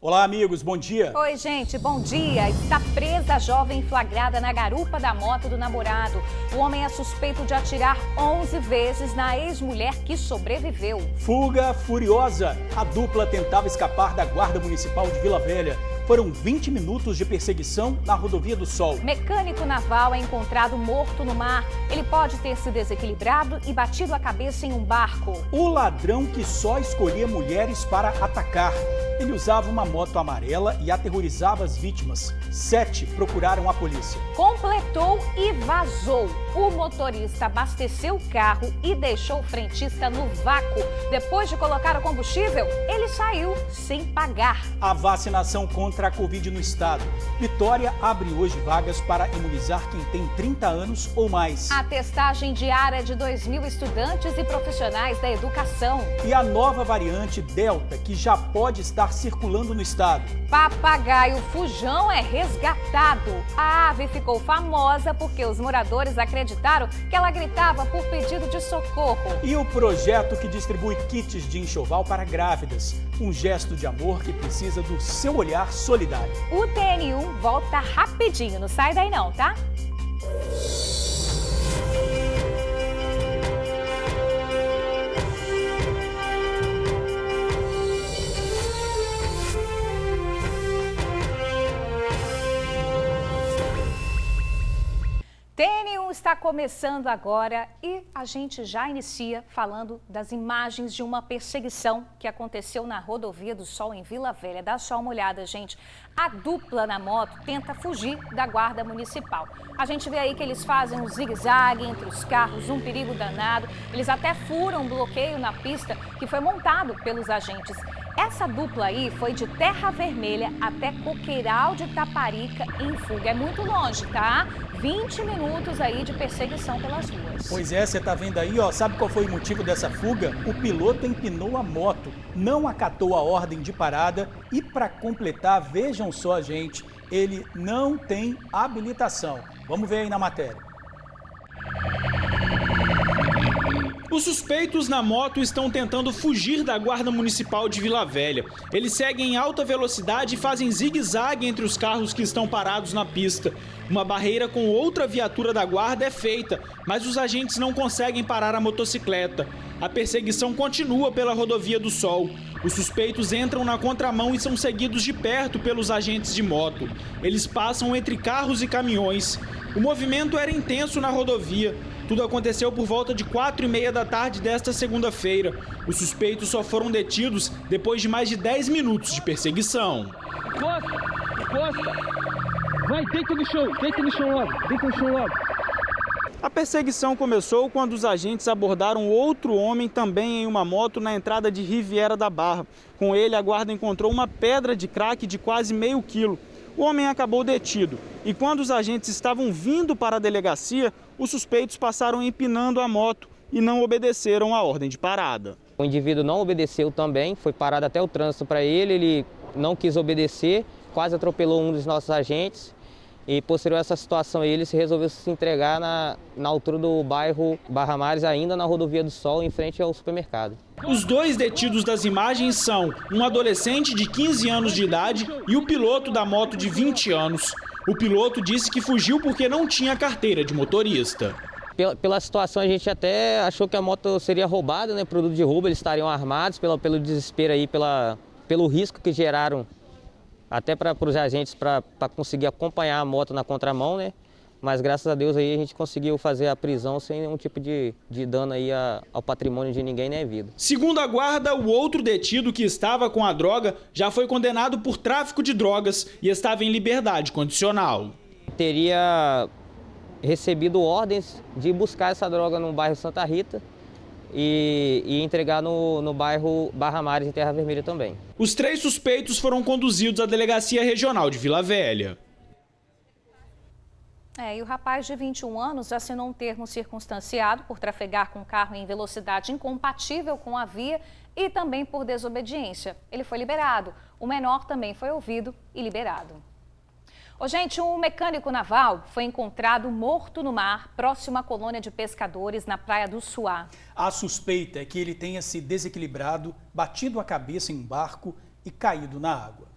Olá, amigos, bom dia. Oi, gente, bom dia. Está presa a jovem flagrada na garupa da moto do namorado. O homem é suspeito de atirar 11 vezes na ex-mulher que sobreviveu. Fuga furiosa. A dupla tentava escapar da Guarda Municipal de Vila Velha. Foram 20 minutos de perseguição na Rodovia do Sol. Mecânico naval é encontrado morto no mar. Ele pode ter se desequilibrado e batido a cabeça em um barco. O ladrão que só escolhia mulheres para atacar. Ele usava uma moto amarela e aterrorizava as vítimas. 7 procuraram a polícia. Completou e vazou. O motorista abasteceu o carro e deixou o frentista no vácuo. Depois de colocar o combustível, ele saiu sem pagar. A vacinação contra a Covid no estado. Vitória abre hoje vagas para imunizar quem tem 30 anos ou mais. A testagem diária de 2.000 estudantes e profissionais da educação. E a nova variante Delta, que já pode estar circulando no estado. Papagaio fujão é resgatado. A ave ficou famosa porque os moradores acreditaram que ela gritava por pedido de socorro. E o projeto que distribui kits de enxoval para grávidas. Um gesto de amor que precisa do seu olhar solidário. O TN1 volta rapidinho, não sai daí não, tá? TN1 está começando agora e a gente já inicia falando das imagens de uma perseguição que aconteceu na Rodovia do Sol em Vila Velha. Dá só uma olhada, gente. A dupla na moto tenta fugir da Guarda Municipal. A gente vê aí que eles fazem um zigue-zague entre os carros, um perigo danado. Eles até furam um bloqueio na pista que foi montado pelos agentes. Essa dupla aí foi de Terra Vermelha até Coqueiral de Taparica em fuga. É muito longe, tá? 20 minutos aí de perseguição pelas ruas. Pois é, você tá vendo aí, ó, sabe qual foi o motivo dessa fuga? O piloto empinou a moto, não acatou a ordem de parada e, para completar, vejam só, gente, ele não tem habilitação. Vamos ver aí na matéria. Os suspeitos na moto estão tentando fugir da Guarda Municipal de Vila Velha. Eles seguem em alta velocidade e fazem zigue-zague entre os carros que estão parados na pista. Uma barreira com outra viatura da guarda é feita, mas os agentes não conseguem parar a motocicleta. A perseguição continua pela Rodovia do Sol. Os suspeitos entram na contramão e são seguidos de perto pelos agentes de moto. Eles passam entre carros e caminhões. O movimento era intenso na rodovia. Tudo aconteceu por volta de 4h30 da tarde desta segunda-feira. Os suspeitos só foram detidos depois de mais de 10 minutos de perseguição. Costa! Vai, deita no chão logo. A perseguição começou quando os agentes abordaram outro homem também em uma moto na entrada de Riviera da Barra. Com ele, a guarda encontrou uma pedra de crack de quase meio quilo. O homem acabou detido e quando os agentes estavam vindo para a delegacia, os suspeitos passaram empinando a moto e não obedeceram à ordem de parada. O indivíduo não obedeceu também, foi parado até o trânsito para ele não quis obedecer, quase atropelou um dos nossos agentes e posterior a essa situação ele resolveu se entregar na altura do bairro Barra Mares, ainda na Rodovia do Sol, em frente ao supermercado. Os dois detidos das imagens são um adolescente de 15 anos de idade e o piloto da moto de 20 anos. O piloto disse que fugiu porque não tinha carteira de motorista. Pela situação, a gente até achou que a moto seria roubada, né? Produto de roubo, eles estariam armados pelo desespero aí, pelo risco que geraram até para os agentes para conseguir acompanhar a moto na contramão, né? Mas graças a Deus aí a gente conseguiu fazer a prisão sem nenhum tipo de dano aí ao patrimônio de ninguém nem à vida. Segundo a guarda, o outro detido que estava com a droga já foi condenado por tráfico de drogas e estava em liberdade condicional. Teria recebido ordens de buscar essa droga no bairro Santa Rita e entregar no bairro Barra Mares, em Terra Vermelha também. Os 3 suspeitos foram conduzidos à Delegacia Regional de Vila Velha. E o rapaz de 21 anos assinou um termo circunstanciado por trafegar com carro em velocidade incompatível com a via e também por desobediência. Ele foi liberado. O menor também foi ouvido e liberado. Gente, um mecânico naval foi encontrado morto no mar, próximo à colônia de pescadores na Praia do Suá. A suspeita é que ele tenha se desequilibrado, batido a cabeça em um barco e caído na água.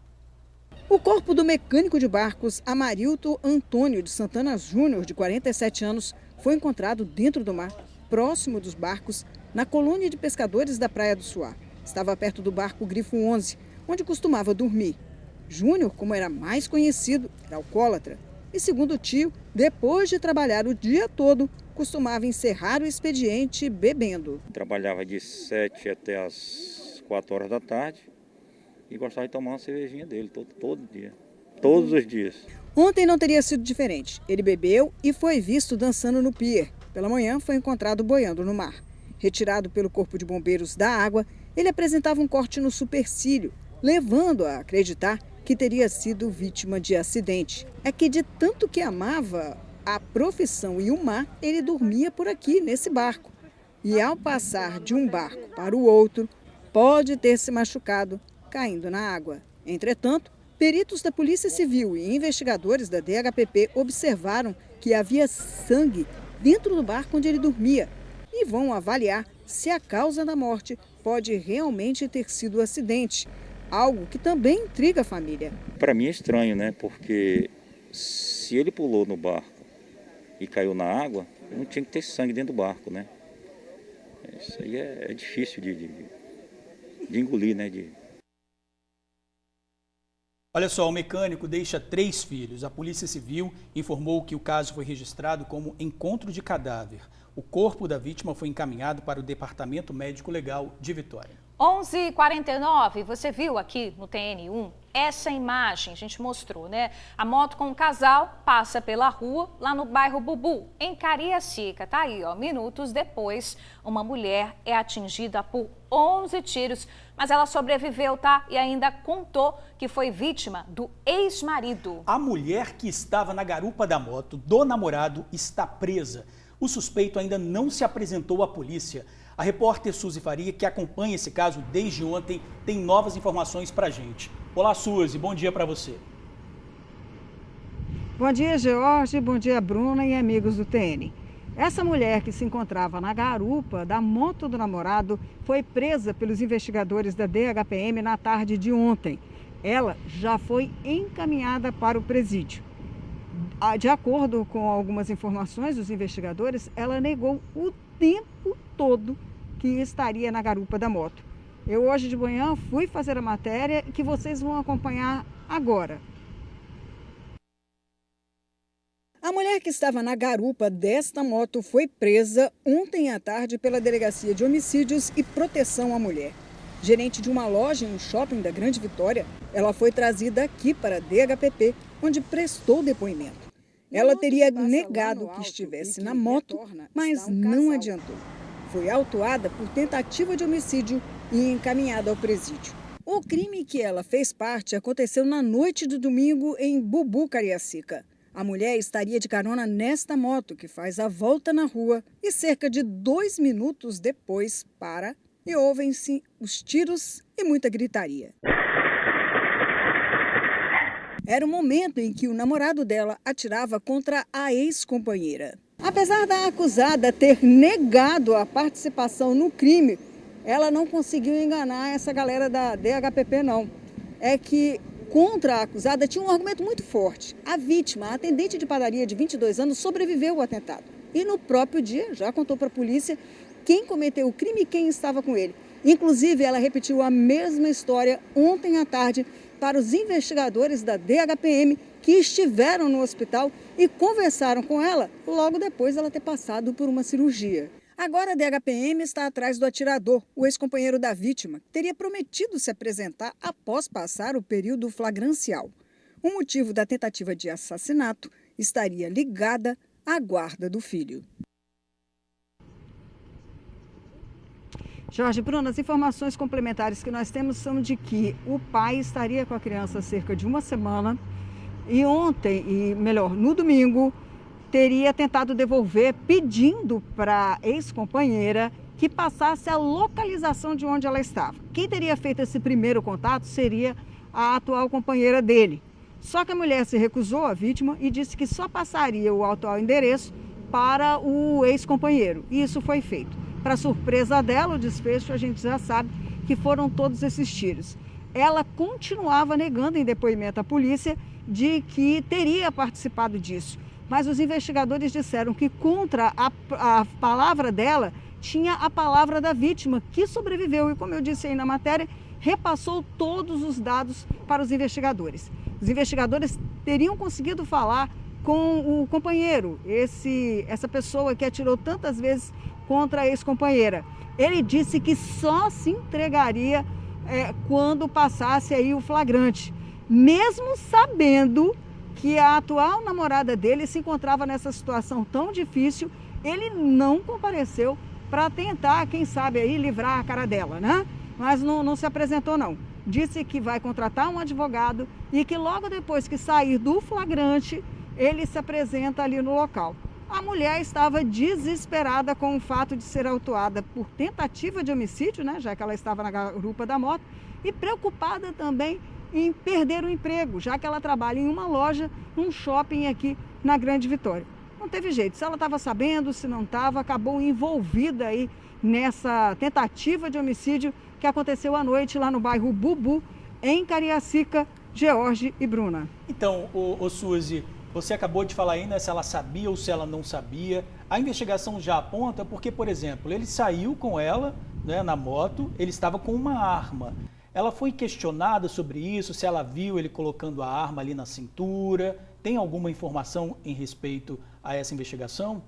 O corpo do mecânico de barcos Amarilto Antônio de Santana Júnior, de 47 anos, foi encontrado dentro do mar, próximo dos barcos, na colônia de pescadores da Praia do Suá. Estava perto do barco Grifo 11, onde costumava dormir. Júnior, como era mais conhecido, era alcoólatra. E segundo o tio, depois de trabalhar o dia todo, costumava encerrar o expediente bebendo. Trabalhava de 7 até as 4 horas da tarde e gostava de tomar uma cervejinha dele todo dia, todos os dias. Ontem não teria sido diferente. Ele bebeu e foi visto dançando no pier. Pela manhã foi encontrado boiando no mar. Retirado pelo Corpo de Bombeiros da água, ele apresentava um corte no supercílio, levando a acreditar que teria sido vítima de acidente. É que de tanto que amava a profissão e o mar, ele dormia por aqui, nesse barco. E ao passar de um barco para o outro, pode ter se machucado, caindo na água. Entretanto, peritos da Polícia Civil e investigadores da DHPP observaram que havia sangue dentro do barco onde ele dormia e vão avaliar se a causa da morte pode realmente ter sido acidente. Algo que também intriga a família. Para mim é estranho, né? Porque se ele pulou no barco e caiu na água, não tinha que ter sangue dentro do barco, né? Isso aí é difícil de engolir, né? Olha só, o mecânico deixa 3 filhos. A Polícia Civil informou que o caso foi registrado como encontro de cadáver. O corpo da vítima foi encaminhado para o Departamento Médico Legal de Vitória. 11h49, você viu aqui no TN1 essa imagem, a gente mostrou, né? A moto com um casal passa pela rua, lá no bairro Bubu, em Cariacica. Tá aí, ó, minutos depois, uma mulher é atingida por 11 tiros, mas ela sobreviveu, tá? E ainda contou que foi vítima do ex-marido. A mulher que estava na garupa da moto do namorado está presa. O suspeito ainda não se apresentou à polícia. A repórter Suzy Faria, que acompanha esse caso desde ontem, tem novas informações para a gente. Olá, Suzy, bom dia para você. Bom dia, George, bom dia, Bruna e amigos do TN. Essa mulher que se encontrava na garupa da moto do namorado foi presa pelos investigadores da DHPM na tarde de ontem. Ela já foi encaminhada para o presídio. De acordo com algumas informações dos investigadores, ela negou o tempo todo que estaria na garupa da moto. Eu hoje de manhã fui fazer a matéria que vocês vão acompanhar agora. A mulher que estava na garupa desta moto foi presa ontem à tarde pela Delegacia de Homicídios e Proteção à Mulher. Gerente de uma loja em um shopping da Grande Vitória, ela foi trazida aqui para a DHPP, onde prestou depoimento. Ela teria negado que estivesse na moto, mas não adiantou. Foi autuada por tentativa de homicídio e encaminhada ao presídio. O crime que ela fez parte aconteceu na noite de domingo em Bubu, Cariacica. A mulher estaria de carona nesta moto que faz a volta na rua e cerca de 2 minutos depois para e ouvem-se os tiros e muita gritaria. Era o momento em que o namorado dela atirava contra a ex-companheira. Apesar da acusada ter negado a participação no crime, ela não conseguiu enganar essa galera da DHPP, não. É que contra a acusada tinha um argumento muito forte. A vítima, a atendente de padaria de 22 anos, sobreviveu ao atentado. E no próprio dia já contou para a polícia quem cometeu o crime e quem estava com ele. Inclusive, ela repetiu a mesma história ontem à tarde para os investigadores da DHPM que estiveram no hospital e conversaram com ela logo depois dela ter passado por uma cirurgia. Agora a DHPM está atrás do atirador, o ex-companheiro da vítima, que teria prometido se apresentar após passar o período flagrancial. O motivo da tentativa de assassinato estaria ligada à guarda do filho. Jorge, Bruno, as informações complementares que nós temos são de que o pai estaria com a criança há cerca de uma semana e ontem, no domingo, teria tentado devolver pedindo para a ex-companheira que passasse a localização de onde ela estava. Quem teria feito esse primeiro contato seria a atual companheira dele. Só que a mulher se recusou, a vítima, e disse que só passaria o atual endereço para o ex-companheiro. E isso foi feito. Para surpresa dela, o desfecho a gente já sabe que foram todos esses tiros. ela continuava negando em depoimento à polícia de que teria participado disso. Mas os investigadores disseram que contra a palavra dela tinha a palavra da vítima, que sobreviveu e, como eu disse aí na matéria, repassou todos os dados para os investigadores. Os investigadores teriam conseguido falar com o companheiro, essa pessoa que atirou tantas vezes contra a ex-companheira. Ele disse que só se entregaria quando passasse aí o flagrante, mesmo sabendo que a atual namorada dele se encontrava nessa situação tão difícil. Ele não compareceu para tentar, quem sabe, aí livrar a cara dela, né? Mas não se apresentou, não. Disse que vai contratar um advogado e que logo depois que sair do flagrante, ele se apresenta ali no local. A mulher estava desesperada com o fato de ser autuada por tentativa de homicídio, né? Já que ela estava na garupa da moto, e preocupada também em perder o emprego, já que ela trabalha em uma loja, num shopping aqui na Grande Vitória. Não teve jeito, se ela estava sabendo, se não estava, acabou envolvida aí nessa tentativa de homicídio que aconteceu à noite lá no bairro Bubu, em Cariacica, George e Bruna. Então, Suzy, você acabou de falar ainda se ela sabia ou se ela não sabia. A investigação já aponta porque, por exemplo, ele saiu com ela, né, na moto, ele estava com uma arma. Ela foi questionada sobre isso, se ela viu ele colocando a arma ali na cintura. Tem alguma informação em respeito a essa investigação?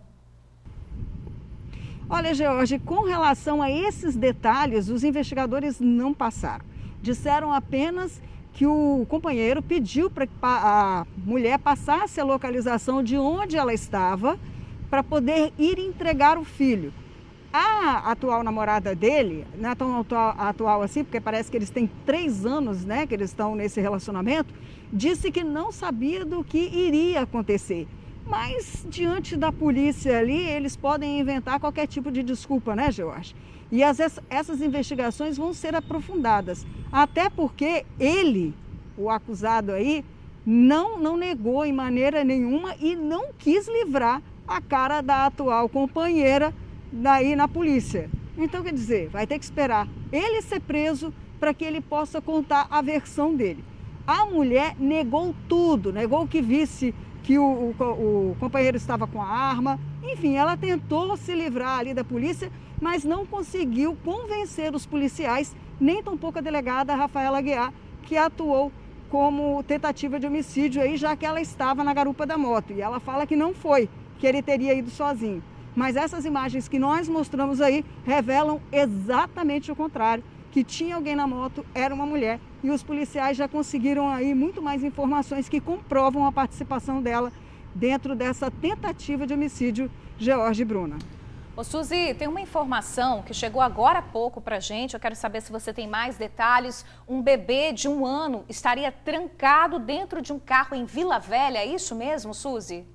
Olha, George, com relação a esses detalhes, os investigadores não passaram. Disseram apenas que o companheiro pediu para que a mulher passasse a localização de onde ela estava para poder ir entregar o filho. A atual namorada dele, não é tão atual assim, porque parece que eles têm 3 anos, né, que eles estão nesse relacionamento, disse que não sabia do que iria acontecer. Mas, diante da polícia ali, eles podem inventar qualquer tipo de desculpa, né, George? E essas investigações vão ser aprofundadas, até porque ele, o acusado aí, não negou em maneira nenhuma e não quis livrar a cara da atual companheira daí na polícia. Então, quer dizer, vai ter que esperar ele ser preso para que ele possa contar a versão dele. A mulher negou tudo, negou que visse que o companheiro estava com a arma. Enfim, ela tentou se livrar ali da polícia, mas não conseguiu convencer os policiais, nem tampouco a delegada Rafaela Aguiar, que atuou como tentativa de homicídio aí, já que ela estava na garupa da moto. E ela fala que não foi, que ele teria ido sozinho. Mas essas imagens que nós mostramos aí revelam exatamente o contrário, que tinha alguém na moto, era uma mulher, e os policiais já conseguiram aí muito mais informações que comprovam a participação dela dentro dessa tentativa de homicídio, George e Bruna. Ô Suzy, tem uma informação que chegou agora há pouco pra gente, eu quero saber se você tem mais detalhes. Um bebê de 1 ano estaria trancado dentro de um carro em Vila Velha, é isso mesmo, Suzy?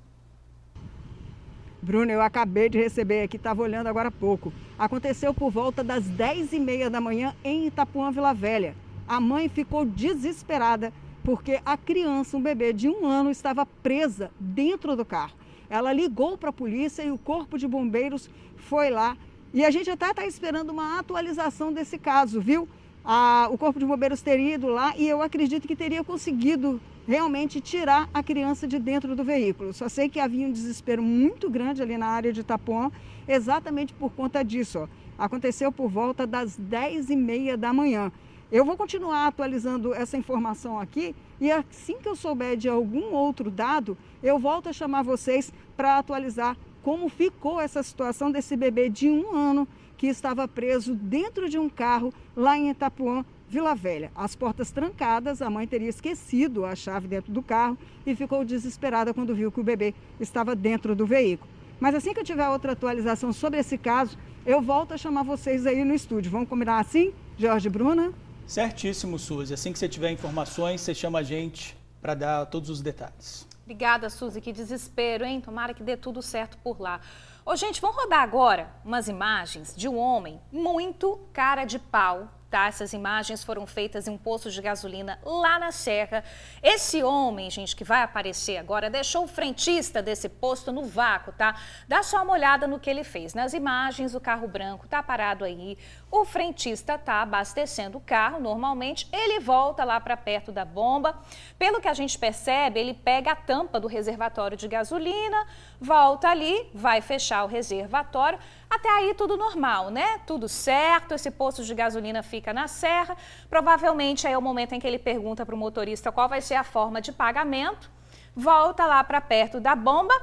Bruno, eu acabei de receber aqui, estava olhando agora há pouco. Aconteceu por volta das 10h30 da manhã em Itapuã, Vila Velha. A mãe ficou desesperada porque a criança, um bebê de 1 ano, estava presa dentro do carro. Ela ligou para a polícia e o corpo de bombeiros foi lá. E a gente até está esperando uma atualização desse caso, viu? O corpo de bombeiros teria ido lá e eu acredito que teria conseguido realmente tirar a criança de dentro do veículo. Só sei que havia um desespero muito grande ali na área de Itapuã, exatamente por conta disso. Aconteceu por volta das 10h30 da manhã. Eu vou continuar atualizando essa informação aqui e assim que eu souber de algum outro dado, eu volto a chamar vocês para atualizar como ficou essa situação desse bebê de 1 ano que estava preso dentro de um carro lá em Itapuã, Vila Velha. As portas trancadas, a mãe teria esquecido a chave dentro do carro e ficou desesperada quando viu que o bebê estava dentro do veículo. Mas assim que eu tiver outra atualização sobre esse caso, eu volto a chamar vocês aí no estúdio. Vamos combinar assim, George e Bruna? Certíssimo, Suzy. Assim que você tiver informações, você chama a gente para dar todos os detalhes. Obrigada, Suzy. Que desespero, hein? Tomara que dê tudo certo por lá. Ô, gente, vamos rodar agora umas imagens de um homem muito cara de pau. Tá? Essas imagens foram feitas em um posto de gasolina lá na Serra. Esse homem, gente, que vai aparecer agora, deixou o frentista desse posto no vácuo, tá? Dá só uma olhada no que ele fez. Nas imagens, o carro branco tá parado aí, o frentista tá abastecendo o carro normalmente, ele volta lá para perto da bomba. Pelo que a gente percebe, ele pega a tampa do reservatório de gasolina, volta ali, vai fechar o reservatório. Até aí tudo normal, né? Tudo certo, esse posto de gasolina fica na Serra. Provavelmente aí é o momento em que ele pergunta para o motorista qual vai ser a forma de pagamento. Volta lá para perto da bomba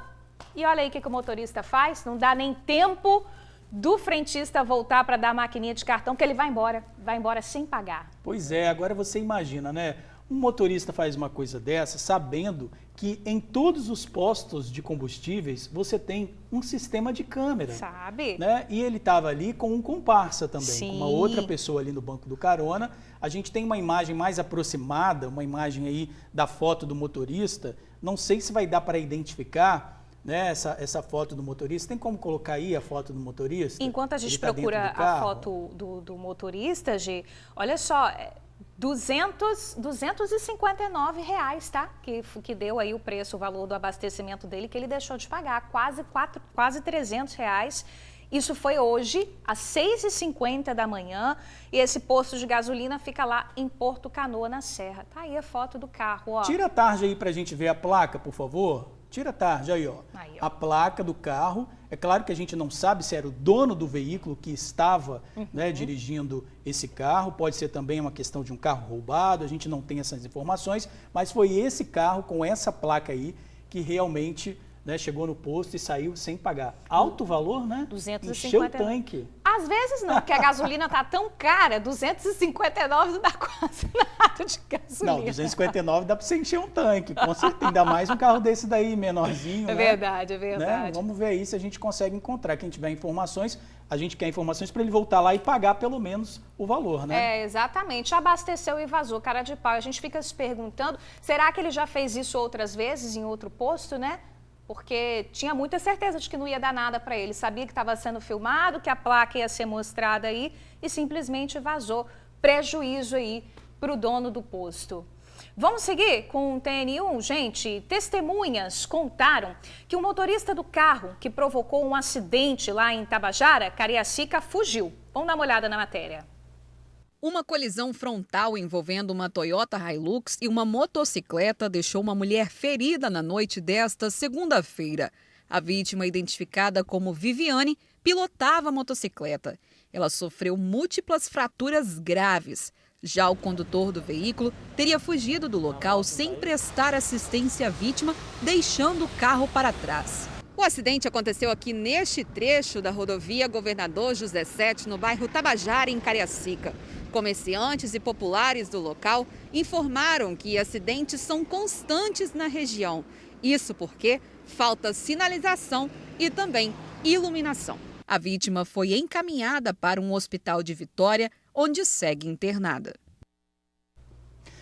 e olha aí o que o motorista faz. Não dá nem tempo do frentista voltar para dar a maquininha de cartão, que ele vai embora sem pagar. Pois é, agora você imagina, né? Um motorista faz uma coisa dessa sabendo que em todos os postos de combustíveis você tem um sistema de câmera. Sabe? Né? E ele estava ali com um comparsa também, Sim. com uma outra pessoa ali no banco do carona. A gente tem uma imagem mais aproximada, uma imagem aí da foto do motorista. Não sei se vai dar para identificar, né, essa foto do motorista. Tem como colocar aí a foto do motorista? Enquanto a gente tá procura a foto do motorista, Gi, olha só... R$259, tá? Que deu aí o preço, o valor do abastecimento dele, que ele deixou de pagar, quase R$300. Isso foi hoje, às 6h50 da manhã, e esse posto de gasolina fica lá em Porto Canoa, na Serra. Tá aí a foto do carro, ó. Tira a tarja aí pra gente ver a placa, por favor. Tira a tarja aí, ó. A placa do carro. É claro que a gente não sabe se era o dono do veículo que estava né, dirigindo esse carro. Pode ser também uma questão de um carro roubado. A gente não tem essas informações. Mas foi esse carro com essa placa aí que realmente né, chegou no posto e saiu sem pagar. Alto valor, né? 250. Encheu o tanque. Às vezes não, porque a gasolina tá tão cara, 259 não dá quase nada de gasolina. Não, 259 dá para você encher um tanque, com certeza. Ainda mais um carro desse daí, menorzinho. É né? verdade, é verdade. Né? Vamos ver aí se a gente consegue encontrar. Quem tiver informações, a gente quer informações para ele voltar lá e pagar pelo menos o valor, né? É, exatamente. Abasteceu e vazou, cara de pau. A gente fica se perguntando, será que ele já fez isso outras vezes em outro posto, né? Porque tinha muita certeza de que não ia dar nada para ele. Sabia que estava sendo filmado, que a placa ia ser mostrada aí e simplesmente vazou. Prejuízo aí para o dono do posto. Vamos seguir com o TN1, gente. Testemunhas contaram que o motorista do carro que provocou um acidente lá em Tabajara, Cariacica, fugiu. Vamos dar uma olhada na matéria. Uma colisão frontal envolvendo uma Toyota Hilux e uma motocicleta deixou uma mulher ferida na noite desta segunda-feira. A vítima, identificada como Viviane, pilotava a motocicleta. Ela sofreu múltiplas fraturas graves. Já o condutor do veículo teria fugido do local sem prestar assistência à vítima, deixando o carro para trás. O acidente aconteceu aqui neste trecho da rodovia Governador José Sete, no bairro Tabajara, em Cariacica. Comerciantes e populares do local informaram que acidentes são constantes na região. Isso porque falta sinalização e também iluminação. A vítima foi encaminhada para um hospital de Vitória, onde segue internada.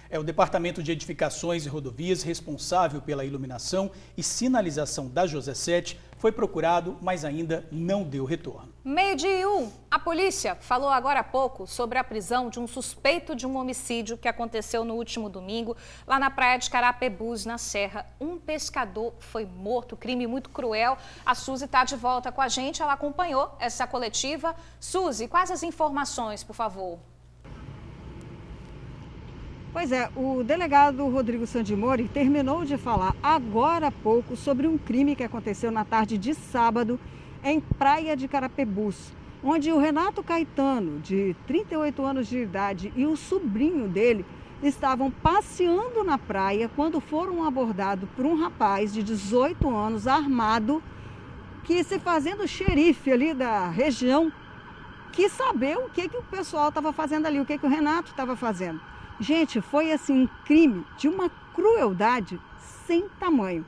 É o Departamento de Edificações e Rodovias, responsável pela iluminação e sinalização da José Sete, foi procurado, mas ainda não deu retorno. 12h01, a polícia falou agora há pouco sobre a prisão de um suspeito de um homicídio que aconteceu no último domingo, lá na praia de Carapebus, na Serra. Um pescador foi morto, crime muito cruel. A Suzy está de volta com a gente, ela acompanhou essa coletiva. Suzy, quais as informações, por favor? Pois é, o delegado Rodrigo Sandimori terminou de falar agora há pouco sobre um crime que aconteceu na tarde de sábado em Praia de Carapebus, onde o Renato Caetano, de 38 anos de idade, e o sobrinho dele estavam passeando na praia quando foram abordados por um rapaz de 18 anos armado que, se fazendo xerife ali da região, quis saber o que o pessoal estava fazendo ali, o que o Renato estava fazendo. Gente, foi assim um crime de uma crueldade sem tamanho.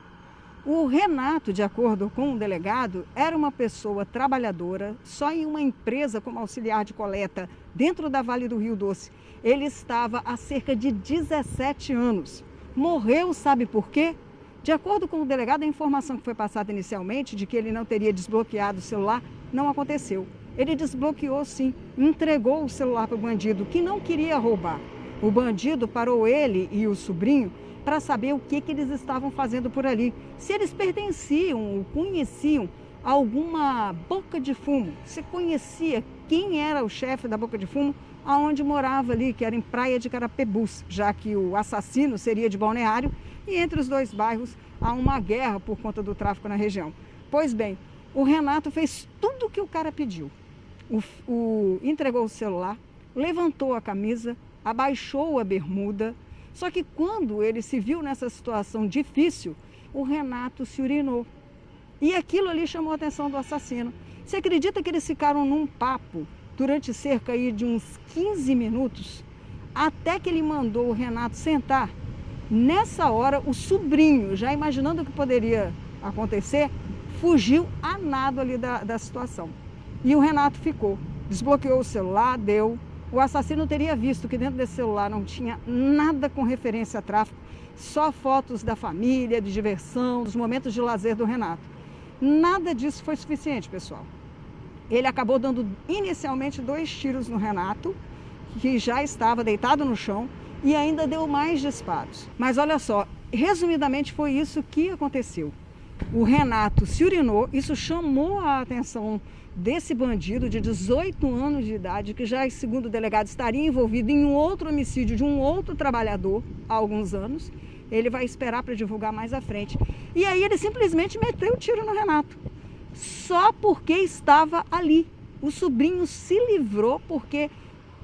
O Renato, de acordo com o delegado, era uma pessoa trabalhadora, só em uma empresa como auxiliar de coleta dentro da Vale do Rio Doce. Ele estava há cerca de 17 anos. Morreu, sabe por quê? De acordo com o delegado, a informação que foi passada inicialmente de que ele não teria desbloqueado o celular não aconteceu. Ele desbloqueou sim, entregou o celular para o bandido, que não queria roubar. O bandido parou ele e o sobrinho para saber o que eles estavam fazendo por ali. Se eles pertenciam ou conheciam alguma boca de fumo, se conhecia quem era o chefe da boca de fumo, aonde morava ali, que era em Praia de Carapebus, já que o assassino seria de Balneário e entre os dois bairros há uma guerra por conta do tráfico na região. Pois bem, o Renato fez tudo o que o cara pediu. Entregou o celular, levantou a camisa, abaixou a bermuda, só que quando ele se viu nessa situação difícil, o Renato se urinou. E aquilo ali chamou a atenção do assassino. Você acredita que eles ficaram num papo durante cerca aí de uns 15 minutos, até que ele mandou o Renato sentar? Nessa hora, o sobrinho, já imaginando o que poderia acontecer, fugiu a nado ali da situação. E o Renato ficou, desbloqueou o celular, deu. O assassino teria visto que dentro desse celular não tinha nada com referência a tráfico, só fotos da família, de diversão, dos momentos de lazer do Renato. Nada disso foi suficiente, pessoal. Ele acabou dando inicialmente 2 tiros no Renato, que já estava deitado no chão, e ainda deu mais disparos. Mas olha só, resumidamente foi isso que aconteceu. O Renato se urinou, isso chamou a atenção desse bandido de 18 anos de idade, que já, segundo o delegado, estaria envolvido em um outro homicídio de um outro trabalhador há alguns anos. Ele vai esperar para divulgar mais à frente. E aí ele simplesmente meteu o tiro no Renato, só porque estava ali. O sobrinho se livrou porque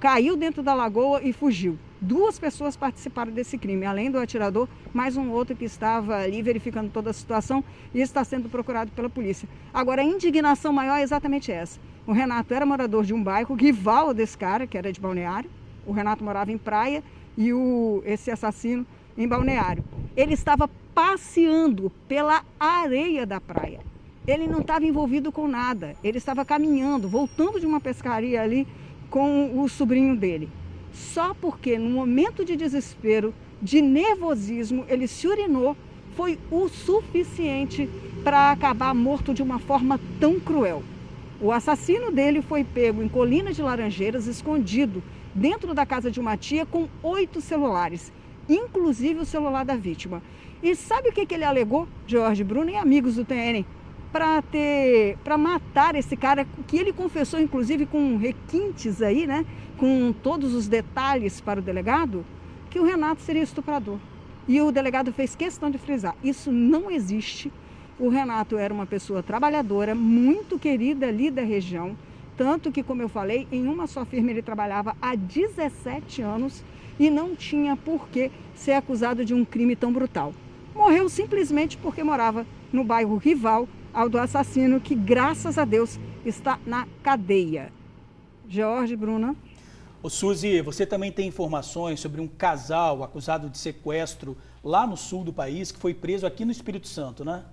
caiu dentro da lagoa e fugiu. 2 pessoas participaram desse crime, além do atirador, mais um outro que estava ali verificando toda a situação e está sendo procurado pela polícia. Agora, a indignação maior é exatamente essa. O Renato era morador de um bairro, rival desse cara, que era de Balneário. O Renato morava em Praia e esse assassino em Balneário. Ele estava passeando pela areia da praia. Ele não estava envolvido com nada. Ele estava caminhando, voltando de uma pescaria ali com o sobrinho dele. Só porque no momento de desespero, de nervosismo, ele se urinou, foi o suficiente para acabar morto de uma forma tão cruel. O assassino dele foi pego em Colina de Laranjeiras, escondido dentro da casa de uma tia com 8 celulares, inclusive o celular da vítima. E sabe o que ele alegou, Jorge Bruno e amigos do TN? Para matar esse cara, que ele confessou inclusive com requintes aí, né, com todos os detalhes para o delegado, que o Renato seria estuprador. E o delegado fez questão de frisar, isso não existe. O Renato era uma pessoa trabalhadora, muito querida ali da região, tanto que, como eu falei, em uma só firma ele trabalhava há 17 anos e não tinha por que ser acusado de um crime tão brutal. Morreu simplesmente porque morava no bairro rival ao do assassino, que, graças a Deus, está na cadeia. Jorge, Bruna. Ô Suzy, você também tem informações sobre um casal acusado de sequestro lá no sul do país, que foi preso aqui no Espírito Santo, né?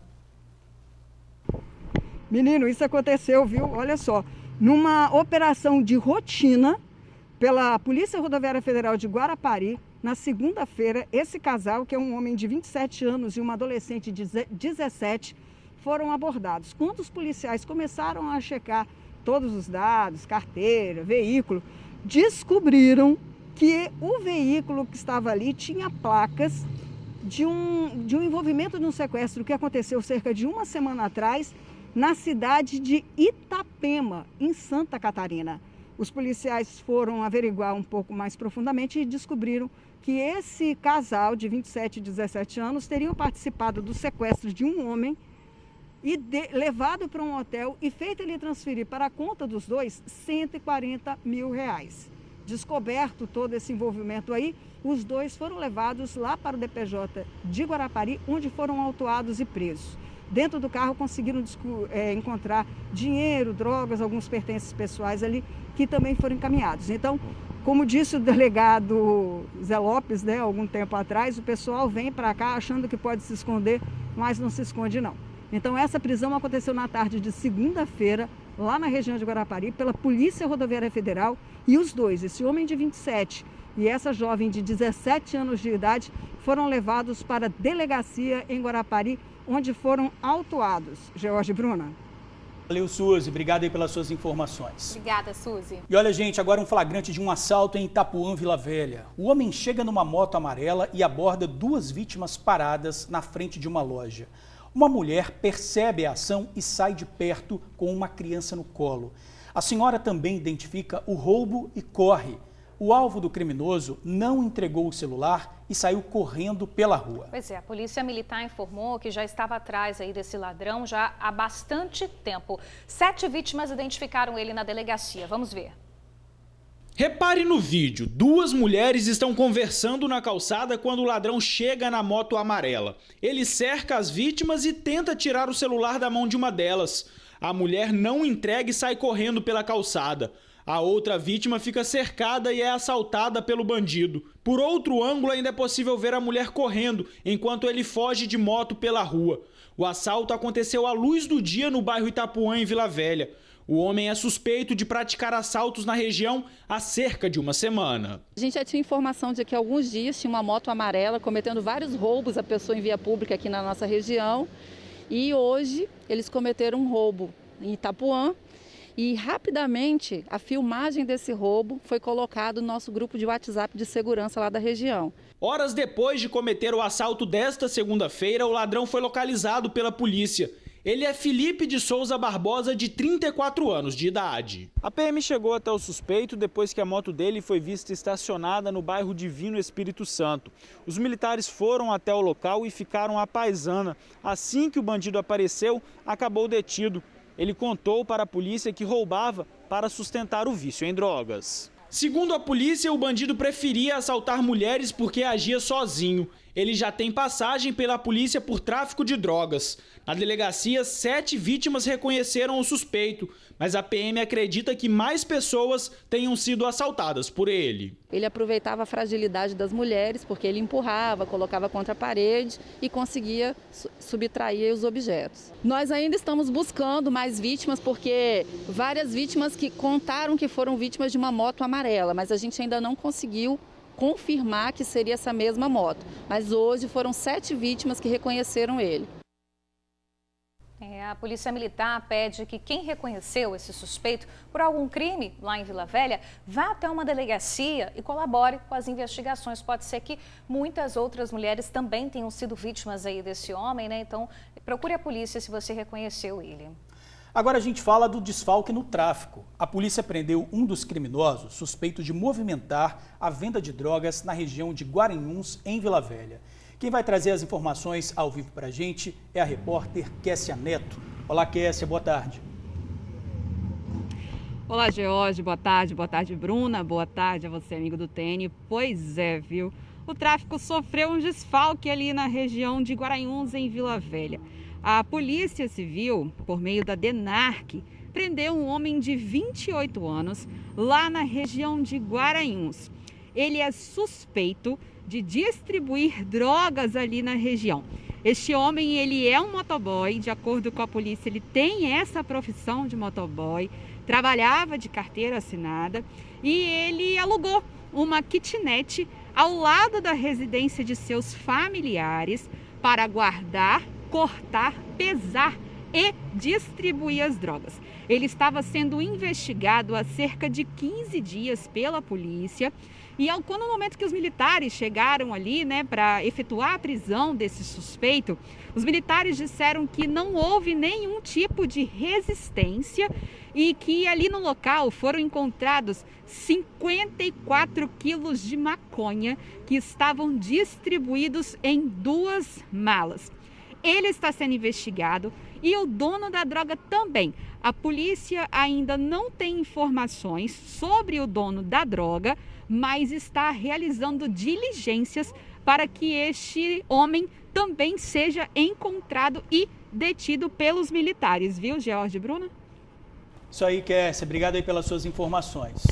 Menino, isso aconteceu, viu? Olha só, numa operação de rotina pela Polícia Rodoviária Federal de Guarapari, na segunda-feira, esse casal, que é um homem de 27 anos e uma adolescente de 17, foram abordados. Quando os policiais começaram a checar todos os dados, carteira, veículo, descobriram que o veículo que estava ali tinha placas de um envolvimento de um sequestro que aconteceu cerca de uma semana atrás na cidade de Itapema, em Santa Catarina. Os policiais foram averiguar um pouco mais profundamente e descobriram que esse casal de 27 e 17 anos teriam participado do sequestro de um homem e levado para um hotel e feito ele transferir para a conta dos dois R$140 mil. Descoberto todo esse envolvimento aí, os dois foram levados lá para o DPJ de Guarapari, onde foram autuados e presos. Dentro do carro conseguiram encontrar dinheiro, drogas, alguns pertences pessoais ali, que também foram encaminhados. Então, como disse o delegado Zé Lopes, né, algum tempo atrás, o pessoal vem para cá achando que pode se esconder, mas não se esconde não. Então, essa prisão aconteceu na tarde de segunda-feira, lá na região de Guarapari, pela Polícia Rodoviária Federal, e os dois, esse homem de 27 e essa jovem de 17 anos de idade foram levados para a delegacia em Guarapari, onde foram autuados. George Bruna. Valeu, Suzy. Obrigado aí pelas suas informações. Obrigada, Suzy. E olha, gente, agora um flagrante de um assalto em Itapuã, Vila Velha. O homem chega numa moto amarela e aborda 2 vítimas paradas na frente de uma loja. Uma mulher percebe a ação e sai de perto com uma criança no colo. A senhora também identifica o roubo e corre. O alvo do criminoso não entregou o celular e saiu correndo pela rua. Pois é, a polícia militar informou que já estava atrás aí desse ladrão já há bastante tempo. 7 vítimas identificaram ele na delegacia. Vamos ver. Repare no vídeo, 2 mulheres estão conversando na calçada quando o ladrão chega na moto amarela. Ele cerca as vítimas e tenta tirar o celular da mão de uma delas. A mulher não entrega e sai correndo pela calçada. A outra vítima fica cercada e é assaltada pelo bandido. Por outro ângulo, ainda é possível ver a mulher correndo, enquanto ele foge de moto pela rua. O assalto aconteceu à luz do dia no bairro Itapuã, em Vila Velha. O homem é suspeito de praticar assaltos na região há cerca de uma semana. A gente já tinha informação de que há alguns dias tinha uma moto amarela cometendo vários roubos à pessoa em via pública aqui na nossa região. E hoje eles cometeram um roubo em Itapuã. E rapidamente a filmagem desse roubo foi colocado no nosso grupo de WhatsApp de segurança lá da região. Horas depois de cometer o assalto desta segunda-feira, o ladrão foi localizado pela polícia. Ele é Felipe de Souza Barbosa, de 34 anos de idade. A PM chegou até o suspeito depois que a moto dele foi vista estacionada no bairro Divino Espírito Santo. Os militares foram até o local e ficaram à paisana. Assim que o bandido apareceu, acabou detido. Ele contou para a polícia que roubava para sustentar o vício em drogas. Segundo a polícia, o bandido preferia assaltar mulheres porque agia sozinho. Ele já tem passagem pela polícia por tráfico de drogas. Na delegacia, 7 vítimas reconheceram o suspeito, mas a PM acredita que mais pessoas tenham sido assaltadas por ele. Ele aproveitava a fragilidade das mulheres, porque ele empurrava, colocava contra a parede e conseguia subtrair os objetos. Nós ainda estamos buscando mais vítimas, porque várias vítimas que contaram que foram vítimas de uma moto amarela, mas a gente ainda não conseguiu confirmar que seria essa mesma moto. Mas hoje foram 7 vítimas que reconheceram ele. A Polícia Militar pede que quem reconheceu esse suspeito por algum crime lá em Vila Velha vá até uma delegacia e colabore com as investigações. Pode ser que muitas outras mulheres também tenham sido vítimas aí desse homem, né? Então, procure a polícia se você reconheceu ele. Agora a gente fala do desfalque no tráfico. A polícia prendeu um dos criminosos suspeito de movimentar a venda de drogas na região de Guaranhuns, em Vila Velha. Quem vai trazer as informações ao vivo para a gente é a repórter Kessia Neto. Olá, Kessia, boa tarde. Olá, George, boa tarde, Bruna, boa tarde a você, amigo do TN. Pois é, viu? O tráfico sofreu um desfalque ali na região de Guaranhuns, em Vila Velha. A Polícia Civil, por meio da DENARC, prendeu um homem de 28 anos lá na região de Guaranhuns. Ele é suspeito de distribuir drogas ali na região. Este homem, ele é um motoboy, de acordo com a polícia, ele tem essa profissão de motoboy, trabalhava de carteira assinada e ele alugou uma kitnet ao lado da residência de seus familiares para guardar, cortar, pesar e distribuir as drogas. Ele estava sendo investigado há cerca de 15 dias pela polícia. E quando no momento que os militares chegaram ali, né, para efetuar a prisão desse suspeito, os militares disseram que não houve nenhum tipo de resistência e que ali no local foram encontrados 54 quilos de maconha que estavam distribuídos em 2 malas. Ele está sendo investigado e o dono da droga também. A polícia ainda não tem informações sobre o dono da droga, mas está realizando diligências para que este homem também seja encontrado e detido pelos militares, viu, George Bruna? Isso aí, Kessia. Obrigado aí pelas suas informações.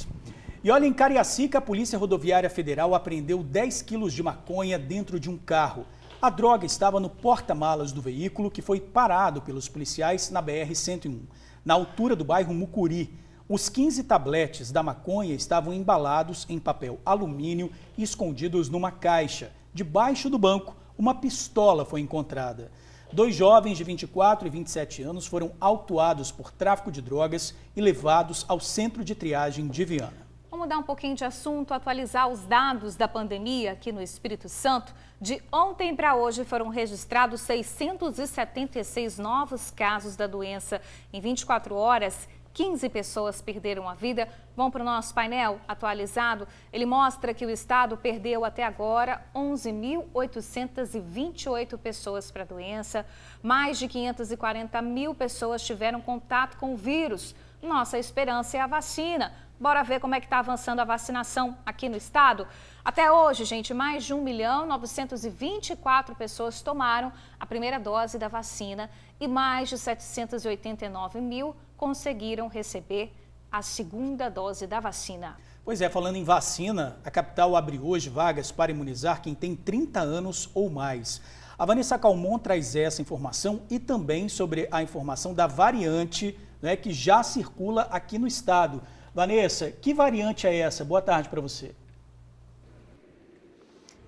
E olha, em Cariacica, a Polícia Rodoviária Federal apreendeu 10 quilos de maconha dentro de um carro. A droga estava no porta-malas do veículo que foi parado pelos policiais na BR-101, na altura do bairro Mucuri. Os 15 tabletes da maconha estavam embalados em papel alumínio e escondidos numa caixa. Debaixo do banco, uma pistola foi encontrada. 2 jovens de 24 e 27 anos foram autuados por tráfico de drogas e levados ao centro de triagem de Viana. Vamos mudar um pouquinho de assunto, atualizar os dados da pandemia aqui no Espírito Santo. De ontem para hoje foram registrados 676 novos casos da doença. Em 24 horas, 15 pessoas perderam a vida. Vamos para o nosso painel atualizado. Ele mostra que o estado perdeu até agora 11.828 pessoas para a doença. Mais de 540 mil pessoas tiveram contato com o vírus. Nossa esperança é a vacina. Bora ver como é que está avançando a vacinação aqui no estado? Até hoje, gente, mais de 1.924.000 pessoas tomaram a primeira dose da vacina e mais de 789 mil conseguiram receber a segunda dose da vacina. Pois é, falando em vacina, a capital abre hoje vagas para imunizar quem tem 30 anos ou mais. A Vanessa Calmon traz essa informação e também sobre a informação da variante, né, que já circula aqui no estado. Vanessa, que variante é essa? Boa tarde para você.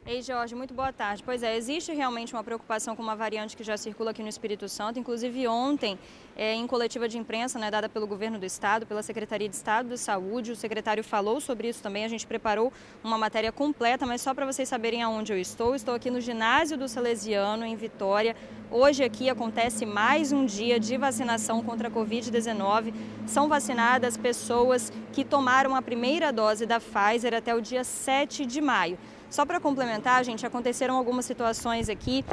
Ei, Jorge, muito boa tarde. Pois é, existe realmente uma preocupação com uma variante que já circula aqui no Espírito Santo. Inclusive ontem, em coletiva de imprensa, né, dada pelo governo do estado, pela Secretaria de Estado de Saúde, o secretário falou sobre isso também. A gente preparou uma matéria completa, mas só para vocês saberem aonde eu estou. Estou aqui no ginásio do Salesiano, em Vitória. Hoje aqui acontece mais um dia de vacinação contra a Covid-19. São vacinadas pessoas que tomaram a primeira dose da Pfizer até o dia 7 de maio. Só para complementar, gente, aconteceram algumas situações aqui,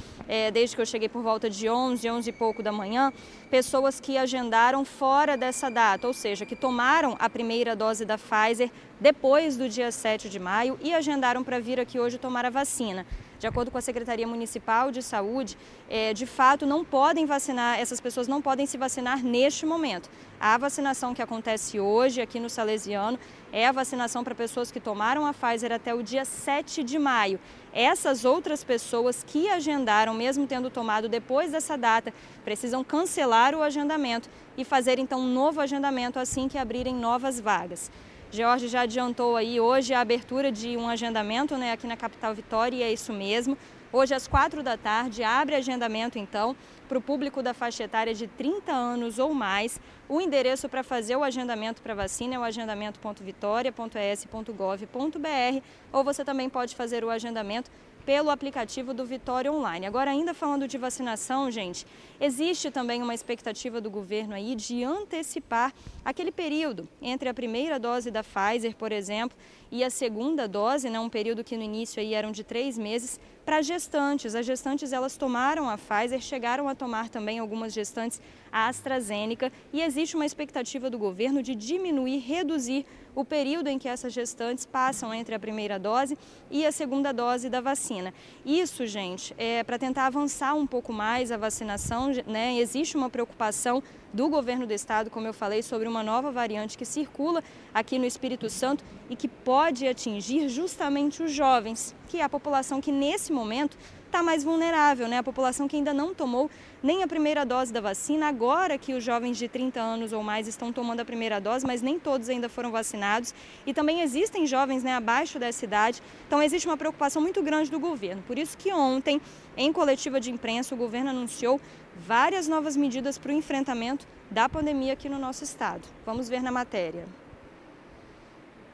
desde que eu cheguei por volta de 11 e pouco da manhã, pessoas que agendaram fora dessa data, ou seja, que tomaram a primeira dose da Pfizer depois do dia 7 de maio e agendaram para vir aqui hoje tomar a vacina. De acordo com a Secretaria Municipal de Saúde, de fato não podem vacinar, essas pessoas não podem se vacinar neste momento. A vacinação que acontece hoje aqui no Salesiano é a vacinação para pessoas que tomaram a Pfizer até o dia 7 de maio. Essas outras pessoas que agendaram, mesmo tendo tomado depois dessa data, precisam cancelar o agendamento e fazer então um novo agendamento assim que abrirem novas vagas. Jorge já adiantou aí hoje a abertura de um agendamento, né, aqui na capital Vitória, e é isso mesmo. Hoje às 4 da tarde abre agendamento então para o público da faixa etária de 30 anos ou mais. O endereço para fazer o agendamento para vacina é o agendamento.vitoria.es.gov.br, ou você também pode fazer o agendamento pelo aplicativo do Vitória Online. Agora, ainda falando de vacinação, gente, existe também uma expectativa do governo aí de antecipar aquele período entre a primeira dose da Pfizer, por exemplo, e a segunda dose, né, um período que no início aí eram de 3 meses, para gestantes. As gestantes, elas tomaram a Pfizer, chegaram a tomar também algumas gestantes a AstraZeneca, e existe uma expectativa do governo de diminuir, reduzir o período em que essas gestantes passam entre a primeira dose e a segunda dose da vacina. Isso, gente, é para tentar avançar um pouco mais a vacinação, né? Existe uma preocupação do governo do estado, como eu falei, sobre uma nova variante que circula aqui no Espírito Santo e que pode atingir justamente os jovens, que é a população que nesse momento está mais vulnerável, né? A população que ainda não tomou nem a primeira dose da vacina, agora que os jovens de 30 anos ou mais estão tomando a primeira dose, mas nem todos ainda foram vacinados. E também existem jovens, né, abaixo dessa idade, então existe uma preocupação muito grande do governo. Por isso que ontem, em coletiva de imprensa, o governo anunciou várias novas medidas para o enfrentamento da pandemia aqui no nosso estado. Vamos ver na matéria.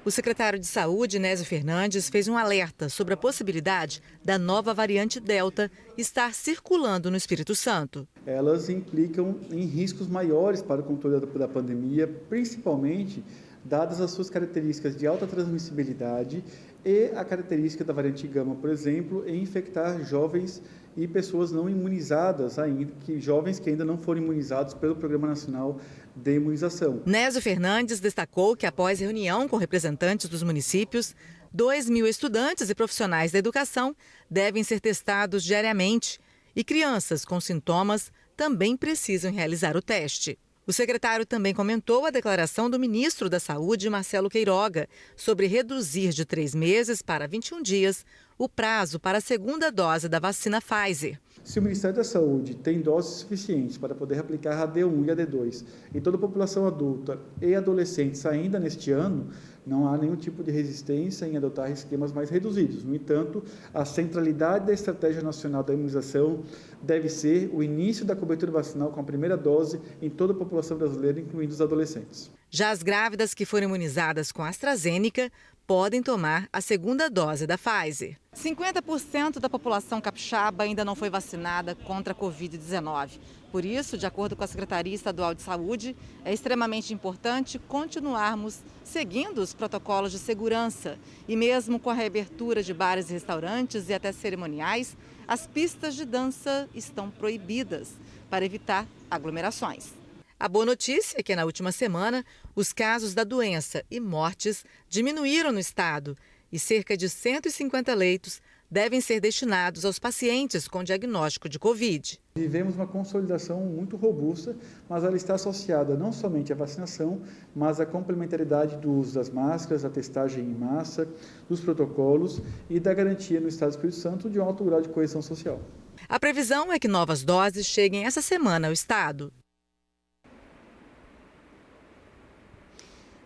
O secretário de Saúde, Nésio Fernandes, fez um alerta sobre a possibilidade da nova variante Delta estar circulando no Espírito Santo. Elas implicam em riscos maiores para o controle da pandemia, principalmente dadas as suas características de alta transmissibilidade e a característica da variante Gama, por exemplo, em infectar jovens e pessoas não imunizadas ainda, jovens que ainda não foram imunizados pelo Programa Nacional de Imunização. Nésio Fernandes destacou que após reunião com representantes dos municípios, 2.000 estudantes e profissionais da educação devem ser testados diariamente e crianças com sintomas também precisam realizar o teste. O secretário também comentou a declaração do ministro da Saúde, Marcelo Queiroga, sobre reduzir de 3 meses para 21 dias o prazo para a segunda dose da vacina Pfizer. Se o Ministério da Saúde tem doses suficientes para poder aplicar a AD1 e a AD2 em toda a população adulta e adolescentes ainda neste ano, não há nenhum tipo de resistência em adotar esquemas mais reduzidos. No entanto, a centralidade da Estratégia Nacional da Imunização deve ser o início da cobertura vacinal com a primeira dose em toda a população brasileira, incluindo os adolescentes. Já as grávidas que forem imunizadas com a AstraZeneca podem tomar a segunda dose da Pfizer. 50% da população capixaba ainda não foi vacinada contra a Covid-19. Por isso, de acordo com a Secretaria Estadual de Saúde, é extremamente importante continuarmos seguindo os protocolos de segurança. E mesmo com a reabertura de bares e restaurantes e até cerimoniais, as pistas de dança estão proibidas para evitar aglomerações. A boa notícia é que na última semana, os casos da doença e mortes diminuíram no estado e cerca de 150 leitos devem ser destinados aos pacientes com diagnóstico de Covid. Vivemos uma consolidação muito robusta, mas ela está associada não somente à vacinação, mas à complementaridade do uso das máscaras, a testagem em massa, dos protocolos e da garantia no Estado do Espírito Santo de um alto grau de coesão social. A previsão é que novas doses cheguem essa semana ao estado.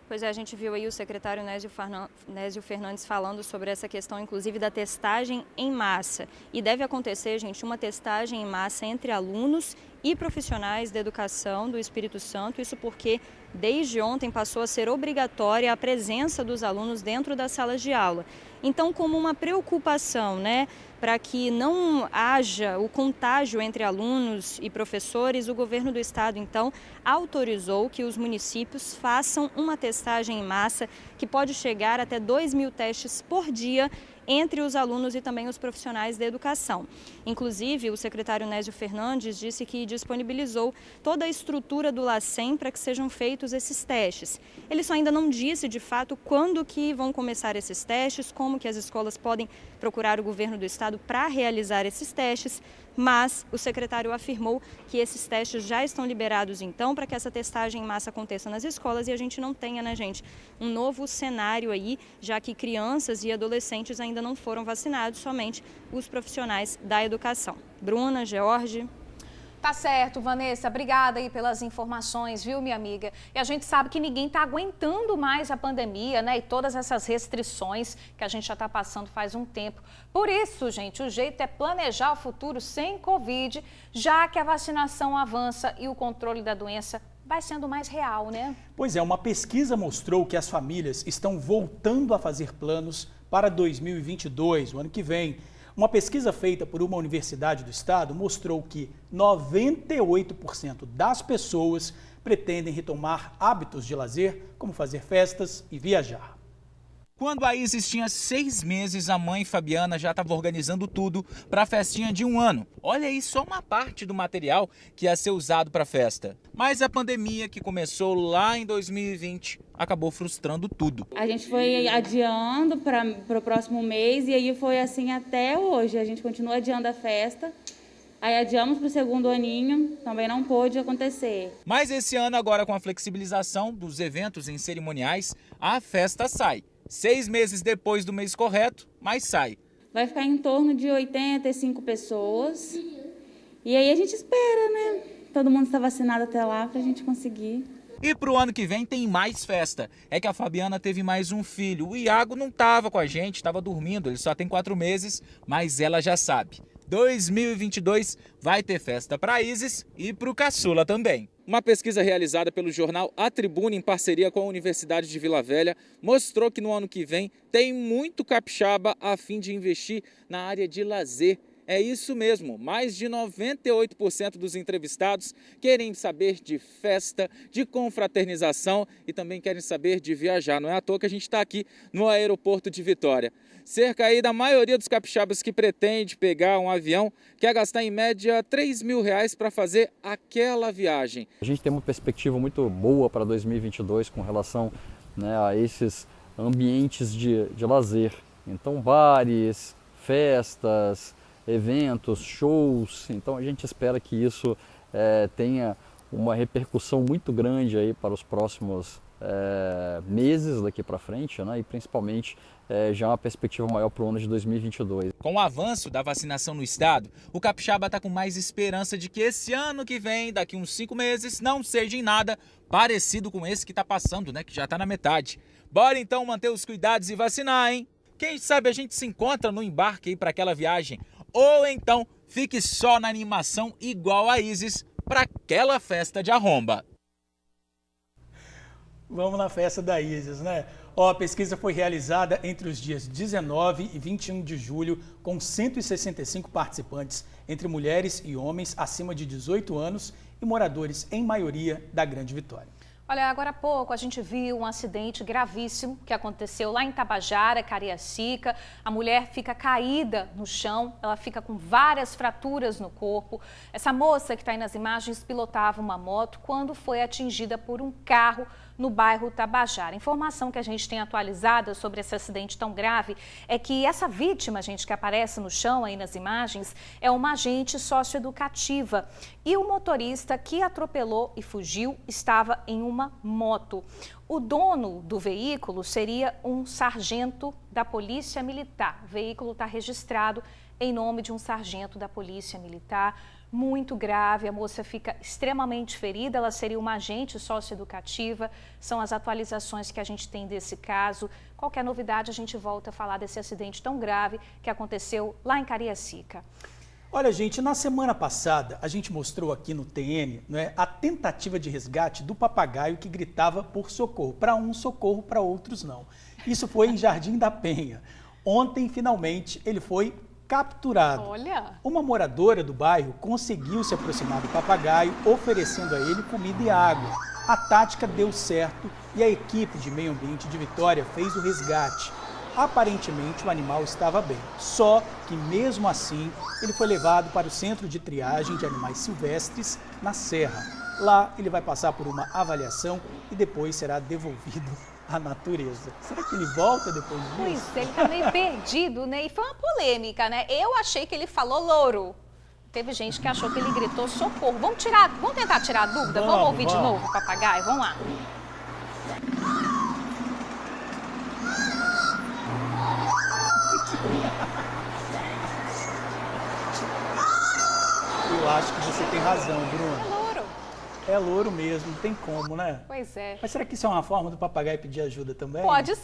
Pois é, a gente viu aí o secretário Nésio Fernandes falando sobre essa questão, inclusive, da testagem em massa. E deve acontecer, gente, uma testagem em massa entre alunos e profissionais da educação do Espírito Santo. Isso porque, desde ontem, passou a ser obrigatória a presença dos alunos dentro das salas de aula. Então, como uma preocupação, né, para que não haja o contágio entre alunos e professores, o governo do estado, então, autorizou que os municípios façam uma testagem em massa que pode chegar até 2.000 testes por dia entre os alunos e também os profissionais da educação. Inclusive, o secretário Nésio Fernandes disse que disponibilizou toda a estrutura do LACEN para que sejam feitos esses testes. Ele só ainda não disse, de fato, quando que vão começar esses testes, como que as escolas podem procurar o governo do estado para realizar esses testes, mas o secretário afirmou que esses testes já estão liberados, então, para que essa testagem em massa aconteça nas escolas e a gente não tenha, né, gente, um novo cenário aí, já que crianças e adolescentes ainda não foram vacinados, somente os profissionais da educação. Bruna, George. Tá certo, Vanessa. Obrigada aí pelas informações, viu, minha amiga? E a gente sabe que ninguém está aguentando mais a pandemia, né? E todas essas restrições que a gente já está passando faz um tempo. Por isso, gente, o jeito é planejar o futuro sem Covid, já que a vacinação avança e o controle da doença vai sendo mais real, né? Pois é, uma pesquisa mostrou que as famílias estão voltando a fazer planos para 2022, o ano que vem. Uma pesquisa feita por uma universidade do estado mostrou que 98% das pessoas pretendem retomar hábitos de lazer, como fazer festas e viajar. Quando a Isis tinha 6 meses, a mãe Fabiana já estava organizando tudo para a festinha de 1 ano. Olha aí, só uma parte do material que ia ser usado para a festa. Mas a pandemia, que começou lá em 2020, acabou frustrando tudo. A gente foi adiando para o próximo mês e aí foi assim até hoje. A gente continua adiando a festa. Aí adiamos para o segundo aninho, também não pôde acontecer. Mas esse ano, agora com a flexibilização dos eventos em cerimoniais, a festa sai. 6 meses depois do mês correto, mas sai. Vai ficar em torno de 85 pessoas. E aí a gente espera, né? Todo mundo está vacinado até lá para a gente conseguir. E pro ano que vem tem mais festa. É que a Fabiana teve mais um filho. O Iago não estava com a gente, estava dormindo. Ele só tem 4 meses, mas ela já sabe. 2022 vai ter festa para Isis e para o caçula também. Uma pesquisa realizada pelo jornal A Tribuna em parceria com a Universidade de Vila Velha mostrou que no ano que vem tem muito capixaba a fim de investir na área de lazer. É isso mesmo, mais de 98% dos entrevistados querem saber de festa, de confraternização e também querem saber de viajar. Não é à toa que a gente está aqui no aeroporto de Vitória. Cerca aí da maioria dos capixabas que pretende pegar um avião quer gastar em média R$3.000 para fazer aquela viagem. A gente tem uma perspectiva muito boa para 2022 com relação, né, a esses ambientes de lazer. Então, bares, festas, eventos, shows. Então a gente espera que isso tenha uma repercussão muito grande aí para os próximos meses daqui para frente, né? E principalmente já uma perspectiva maior para o ano de 2022. Com o avanço da vacinação no estado, o capixaba está com mais esperança de que esse ano que vem, daqui uns 5 meses, não seja em nada parecido com esse que está passando, né? Que já está na metade. Bora então manter os cuidados e vacinar, hein? Quem sabe a gente se encontra no embarque aí para aquela viagem. Ou então fique só na animação igual a Isis para aquela festa de arromba. Vamos na festa da Isis, né? A pesquisa foi realizada entre os dias 19 e 21 de julho com 165 participantes, entre mulheres e homens acima de 18 anos e moradores, em maioria, da Grande Vitória. Olha, agora há pouco a gente viu um acidente gravíssimo que aconteceu lá em Tabajara, Cariacica. A mulher fica caída no chão, ela fica com várias fraturas no corpo. Essa moça que está aí nas imagens pilotava uma moto quando foi atingida por um carro no bairro Tabajara. A informação que a gente tem atualizada sobre esse acidente tão grave é que essa vítima, gente, que aparece no chão aí nas imagens, é uma agente socioeducativa. E o motorista que atropelou e fugiu estava em uma moto. O dono do veículo seria um sargento da Polícia Militar. O veículo está registrado em nome de um sargento da Polícia Militar. Muito grave, a moça fica extremamente ferida, ela seria uma agente socioeducativa. São as atualizações que a gente tem desse caso. Qualquer novidade, a gente volta a falar desse acidente tão grave que aconteceu lá em Cariacica. Olha, gente, na semana passada, a gente mostrou aqui no TN, né, a tentativa de resgate do papagaio que gritava por socorro. Para uns, socorro, para outros, não. Isso foi em Jardim da Penha. Ontem, finalmente, ele foi capturado. Olha! Uma moradora do bairro conseguiu se aproximar do papagaio, oferecendo a ele comida e água. A tática deu certo e a equipe de meio ambiente de Vitória fez o resgate. Aparentemente, o animal estava bem, só que mesmo assim, ele foi levado para o Centro de Triagem de Animais Silvestres, na Serra. Lá, ele vai passar por uma avaliação e depois será devolvido à natureza. Será que ele volta depois disso? Pois é, ele tá meio perdido, né? E foi uma polêmica, né? Eu achei que ele falou louro. Teve gente que achou que ele gritou socorro. Vamos tentar tirar a dúvida? Vamos ouvir de novo o papagaio? Vamos lá. Eu acho que você tem razão, Bruno. É louro mesmo, não tem como, né? Pois é. Mas será que isso é uma forma do papagaio pedir ajuda também? Pode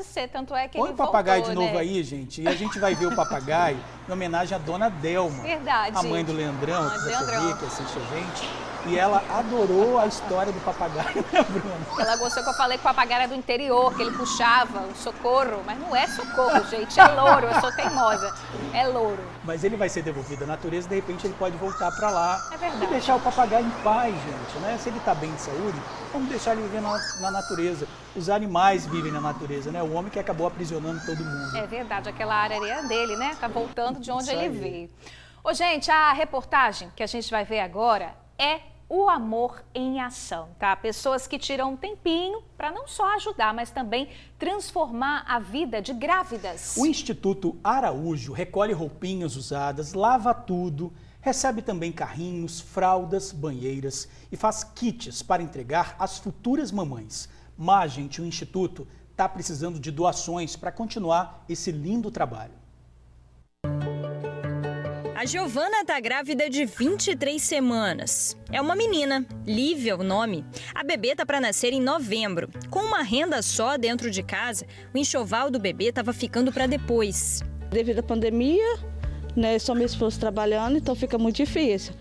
ser. Tanto é que Põe ele o papagaio voltou, de novo né? aí, gente, e a gente vai ver o papagaio em homenagem à dona Delma. Verdade. A mãe do Leandrão, que Leandrão. que assiste a gente. E ela adorou a história do papagaio, né, Bruno? Ela gostou que eu falei que o papagaio era do interior, que ele puxava o socorro. Mas não é socorro, gente, é louro. Eu sou teimosa. É louro. Mas ele vai ser devolvido à natureza, de repente ele pode voltar para lá. É verdade. E deixar o papagaio em paz, gente, né? Se ele está bem de saúde, vamos deixar ele viver na natureza. Os animais vivem na natureza, né? O homem que acabou aprisionando todo mundo. É verdade, aquela área é dele, né? Tá voltando de onde Isso ele aí. veio. Ô, gente, a reportagem que a gente vai ver agora é o amor em ação, tá? Pessoas que tiram um tempinho para não só ajudar, mas também transformar a vida de grávidas. O Instituto Araújo recolhe roupinhas usadas, lava tudo, recebe também carrinhos, fraldas, banheiras e faz kits para entregar às futuras mamães. Mas, gente, o Instituto está precisando de doações para continuar esse lindo trabalho. A Giovana está grávida de 23 semanas. É uma menina, Lívia o nome. A bebê tá para nascer em novembro. Com uma renda só dentro de casa, o enxoval do bebê estava ficando para depois. Devido à pandemia, né, só meu esposo trabalhando, então fica muito difícil.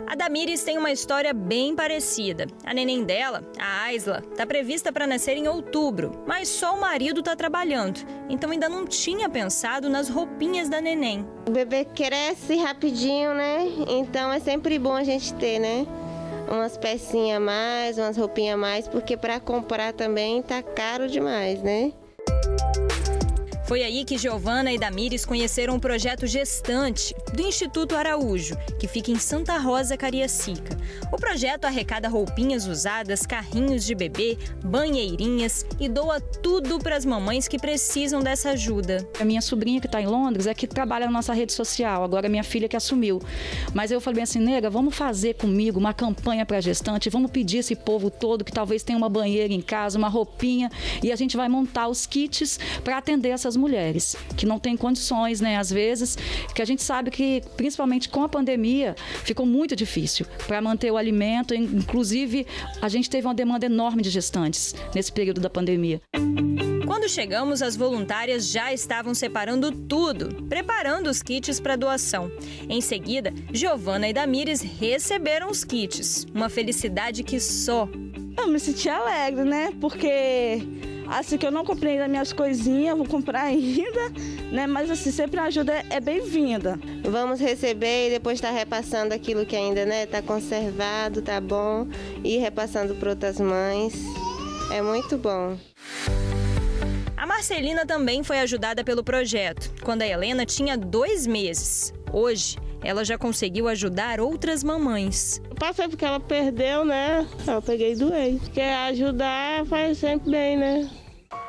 A Damires tem uma história bem parecida. A neném dela, a Aisla, está prevista para nascer em outubro, mas só o marido está trabalhando, então ainda não tinha pensado nas roupinhas da neném. O bebê cresce rapidinho, né? Então é sempre bom a gente ter, né? Umas pecinhas a mais, umas roupinhas a mais, porque para comprar também tá caro demais, né? Foi aí que Giovana e Damires conheceram o projeto Gestante, do Instituto Araújo, que fica em Santa Rosa, Cariacica. O projeto arrecada roupinhas usadas, carrinhos de bebê, banheirinhas e doa tudo para as mamães que precisam dessa ajuda. A minha sobrinha que está em Londres é que trabalha na nossa rede social, agora minha filha que assumiu. Mas eu falei assim, nega, vamos fazer comigo uma campanha para gestante, vamos pedir esse povo todo que talvez tenha uma banheira em casa, uma roupinha, e a gente vai montar os kits para atender essas mulheres que não têm condições, né? Às vezes, que a gente sabe que, principalmente com a pandemia, ficou muito difícil para manter o alimento. Inclusive, a gente teve uma demanda enorme de gestantes nesse período da pandemia. Quando chegamos, as voluntárias já estavam separando tudo, preparando os kits para doação. Em seguida, Giovana e Damires receberam os kits. Uma felicidade que só. Eu me senti alegre, né? Porque assim que eu não comprei ainda minhas coisinhas, vou comprar ainda, né? Mas assim, sempre a ajuda é bem-vinda. Vamos receber e depois estar repassando aquilo que ainda, né, tá conservado, tá bom, e repassando para outras mães. É muito bom. A Marcelina também foi ajudada pelo projeto, quando a Helena tinha 2 meses. Hoje, ela já conseguiu ajudar outras mamães. Eu passei porque ela perdeu, né? Eu peguei e doei. Porque ajudar faz sempre bem, né?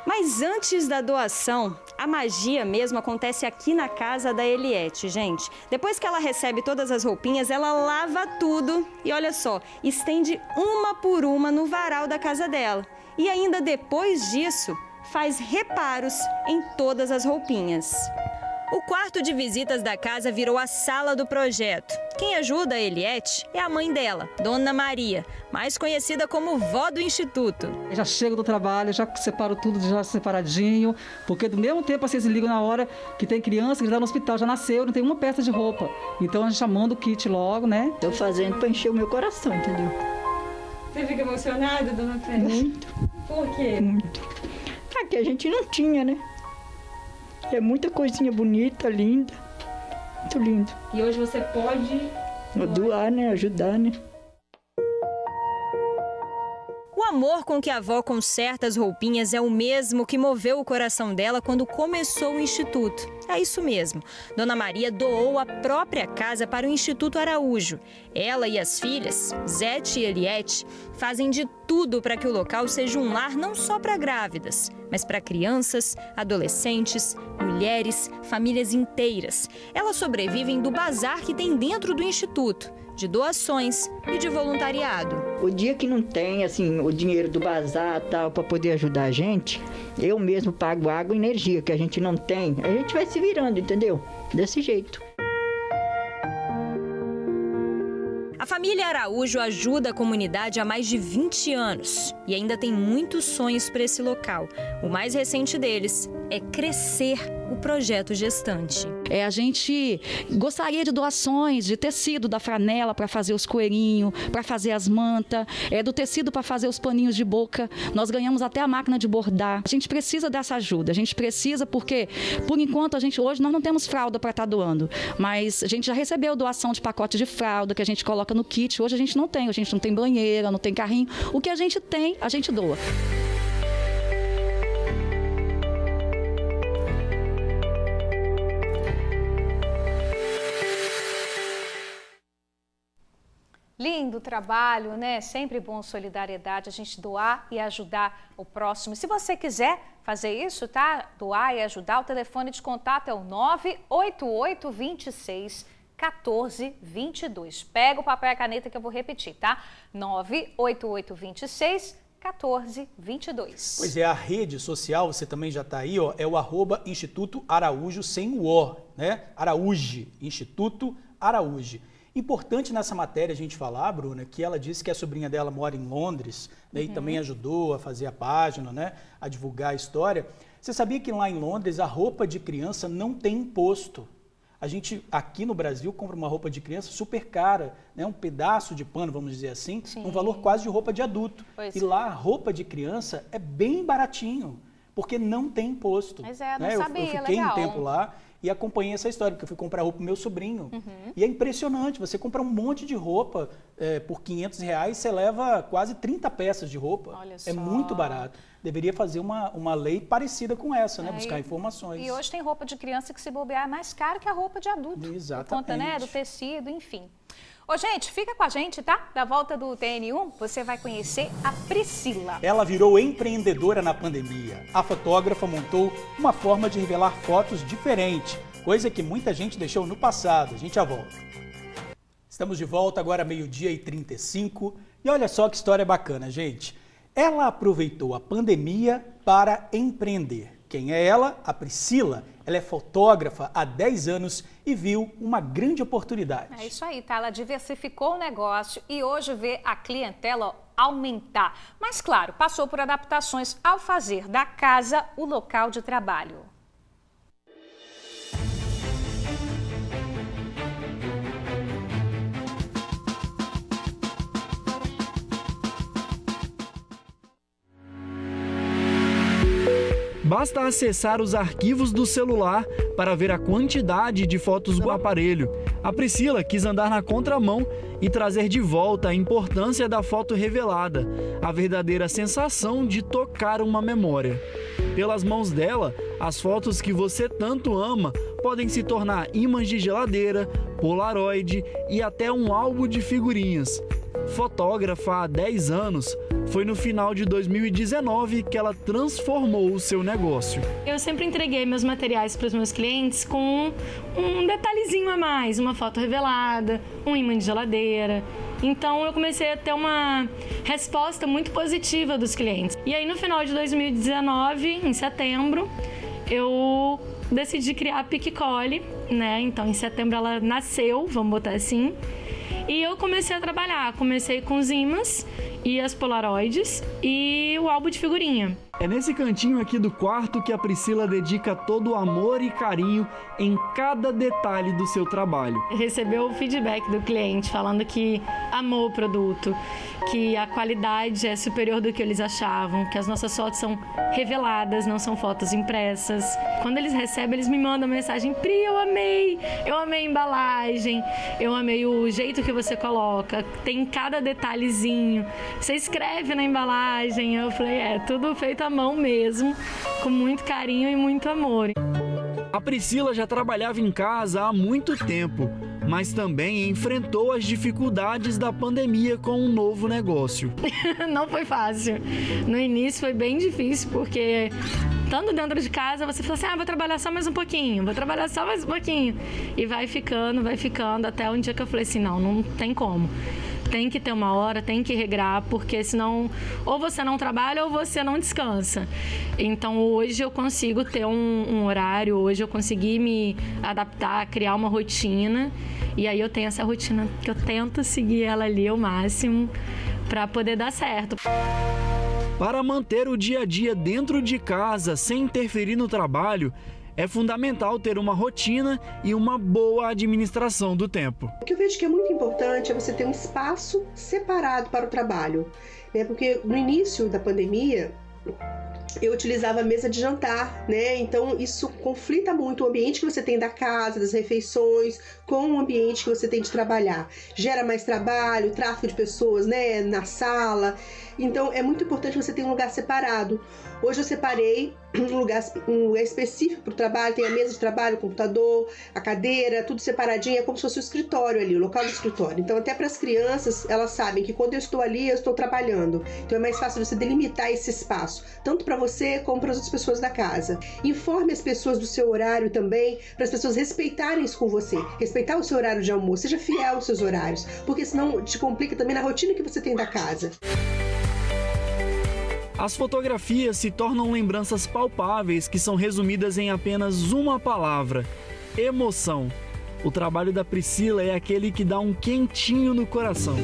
Mas antes da doação, a magia mesmo acontece aqui na casa da Eliette, gente. Depois que ela recebe todas as roupinhas, ela lava tudo e, olha só, estende uma por uma no varal da casa dela. E ainda depois disso, faz reparos em todas as roupinhas. O quarto de visitas da casa virou a sala do projeto. Quem ajuda a Eliette é a mãe dela, Dona Maria, mais conhecida como vó do Instituto. Eu já chego do trabalho, já separo tudo já separadinho, porque do mesmo tempo vocês ligam na hora que tem criança que já está no hospital, já nasceu, não tem uma peça de roupa. Então a gente já manda o kit logo, né? Estou fazendo para encher o meu coração, entendeu? Você fica emocionada, Dona Fernanda? Muito. Por quê? Muito. Aqui a gente não tinha, né? É muita coisinha bonita, linda. Muito lindo. E hoje você pode doar, né? Ajudar, né? O amor com que a avó conserta as roupinhas é o mesmo que moveu o coração dela quando começou o Instituto. É isso mesmo. Dona Maria doou a própria casa para o Instituto Araújo. Ela e as filhas, Zete e Eliette, fazem de tudo para que o local seja um lar não só para grávidas, mas para crianças, adolescentes, mulheres, famílias inteiras. Elas sobrevivem do bazar que tem dentro do Instituto, de doações e de voluntariado. O dia que não tem, assim, o dinheiro do bazar tal, para poder ajudar a gente, eu mesmo pago água e energia, que a gente não tem. A gente vai se virando, entendeu? Desse jeito. A família Araújo ajuda a comunidade há mais de 20 anos e ainda tem muitos sonhos para esse local. O mais recente deles é crescer o projeto Gestante. A gente gostaria de doações de tecido da franela para fazer os coeirinhos, para fazer as mantas, do tecido para fazer os paninhos de boca. Nós ganhamos até a máquina de bordar. A gente precisa dessa ajuda, a gente precisa porque, por enquanto, hoje nós não temos fralda para estar doando, mas a gente já recebeu doação de pacote de fralda que a gente coloca no kit. Hoje a gente não tem banheira, não tem carrinho. O que a gente tem, a gente doa. Lindo trabalho, né? Sempre bom solidariedade, a gente doar e ajudar o próximo. Se você quiser fazer isso, tá? Doar e ajudar, o telefone de contato é o 988 26 14 22. Pega o papel e a caneta que eu vou repetir, tá? 988 26 14 22. Pois é, a rede social, você também já está aí, ó, é o @Instituto Araújo sem o O, né? Araújo, Instituto Araújo. Importante nessa matéria a gente falar, Bruna, que ela disse que a sobrinha dela mora em Londres, né, e também ajudou a fazer a página, né, a divulgar a história. Você sabia que lá em Londres a roupa de criança não tem imposto? A gente aqui no Brasil compra uma roupa de criança super cara, né, um pedaço de pano, vamos dizer assim, um valor quase de roupa de adulto. Pois e lá a roupa de criança é bem baratinho, porque não tem imposto. Mas não né? sabia, eu fiquei legal. um tempo lá e acompanhei essa história, porque eu fui comprar roupa pro meu sobrinho. E é impressionante, você compra um monte de roupa por R$500, você leva quase 30 peças de roupa. Olha só. É muito barato. deveria fazer uma lei parecida com essa, né? Buscar informações. E hoje tem roupa de criança que, se bobear, é mais cara que a roupa de adulto. Exatamente. Por conta, né, do tecido, enfim. Ô, gente, fica com a gente, tá? Da volta do TN1, você vai conhecer a Priscila. Ela virou empreendedora na pandemia. A fotógrafa montou uma forma de revelar fotos diferente, coisa que muita gente deixou no passado. A gente já volta. Estamos de volta agora, 12h35. E olha só que história bacana, gente. Ela aproveitou a pandemia para empreender. Quem é ela? A Priscila. Ela é fotógrafa há 10 anos e viu uma grande oportunidade. É isso aí, tá? Ela diversificou o negócio e hoje vê a clientela aumentar. Mas, claro, passou por adaptações ao fazer da casa o local de trabalho. Basta acessar os arquivos do celular para ver a quantidade de fotos do aparelho. A Priscila quis andar na contramão e trazer de volta a importância da foto revelada, a verdadeira sensação de tocar uma memória. Pelas mãos dela, as fotos que você tanto ama podem se tornar ímãs de geladeira, polaroid e até um álbum de figurinhas. Fotógrafa há 10 anos, foi no final de 2019 que ela transformou o seu negócio. Eu sempre entreguei meus materiais para os meus clientes com um detalhezinho a mais, uma foto revelada, um imã de geladeira. Então eu comecei a ter uma resposta muito positiva dos clientes. E aí no final de 2019, em setembro, eu decidi criar a Picicoli, né? Então em setembro ela nasceu, vamos botar assim. E eu comecei a trabalhar, comecei com os imãs e as polaroids e o álbum de figurinha. É nesse cantinho aqui do quarto que a Priscila dedica todo o amor e carinho em cada detalhe do seu trabalho. Recebeu o feedback do cliente falando que amou o produto, que a qualidade é superior do que eles achavam, que as nossas fotos são reveladas, não são fotos impressas. Quando eles recebem, eles me mandam mensagem: Pri, eu amei a embalagem, eu amei o jeito que você coloca, tem cada detalhezinho, você escreve na embalagem. Eu falei, tudo feito à mão mesmo, com muito carinho e muito amor. A Priscila já trabalhava em casa há muito tempo, mas também enfrentou as dificuldades da pandemia com um novo negócio. Não foi fácil. No início foi bem difícil, porque estando dentro de casa, você fala assim, vou trabalhar só mais um pouquinho, E vai ficando, até um dia que eu falei assim, não tem como. Tem que ter uma hora, tem que regrar, porque senão ou você não trabalha ou você não descansa. Então hoje eu consigo ter um horário, hoje eu consegui me adaptar, criar uma rotina. E aí eu tenho essa rotina que eu tento seguir ela ali ao máximo para poder dar certo. Para manter o dia a dia dentro de casa sem interferir no trabalho, é fundamental ter uma rotina e uma boa administração do tempo. O que eu vejo que é muito importante é você ter um espaço separado para o trabalho, né? Porque no início da pandemia eu utilizava a mesa de jantar, né? Então isso conflita muito o ambiente que você tem da casa, das refeições, com o ambiente que você tem de trabalhar. Gera mais trabalho, tráfego de pessoas, né, na sala. Então é muito importante você ter um lugar separado. Hoje eu separei um lugar específico para o trabalho, tem a mesa de trabalho, o computador, a cadeira, tudo separadinho, é como se fosse o escritório ali, o local do escritório. Então até para as crianças, elas sabem que quando eu estou ali, eu estou trabalhando. Então é mais fácil você delimitar esse espaço, tanto para você como para as outras pessoas da casa. Informe as pessoas do seu horário também, para as pessoas respeitarem isso com você, respeitar o seu horário de almoço, seja fiel aos seus horários, porque senão te complica também na rotina que você tem da casa. As fotografias se tornam lembranças palpáveis que são resumidas em apenas uma palavra: emoção. O trabalho da Priscila é aquele que dá um quentinho no coração.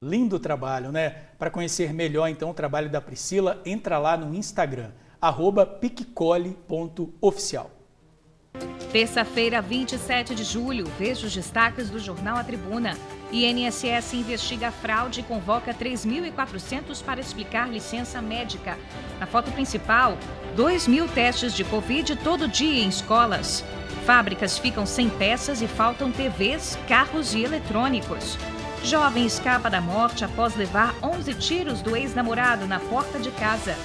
Lindo trabalho, né? Para conhecer melhor então o trabalho da Priscila, entra lá no Instagram, @picicoli.oficial. Terça-feira, 27 de julho, veja os destaques do jornal A Tribuna. INSS investiga fraude e convoca 3.400 para explicar licença médica. Na foto principal, 2.000 testes de Covid todo dia em escolas. fábricas ficam sem peças e faltam TVs, carros e eletrônicos. Jovem escapa da morte após levar 11 tiros do ex-namorado na porta de casa.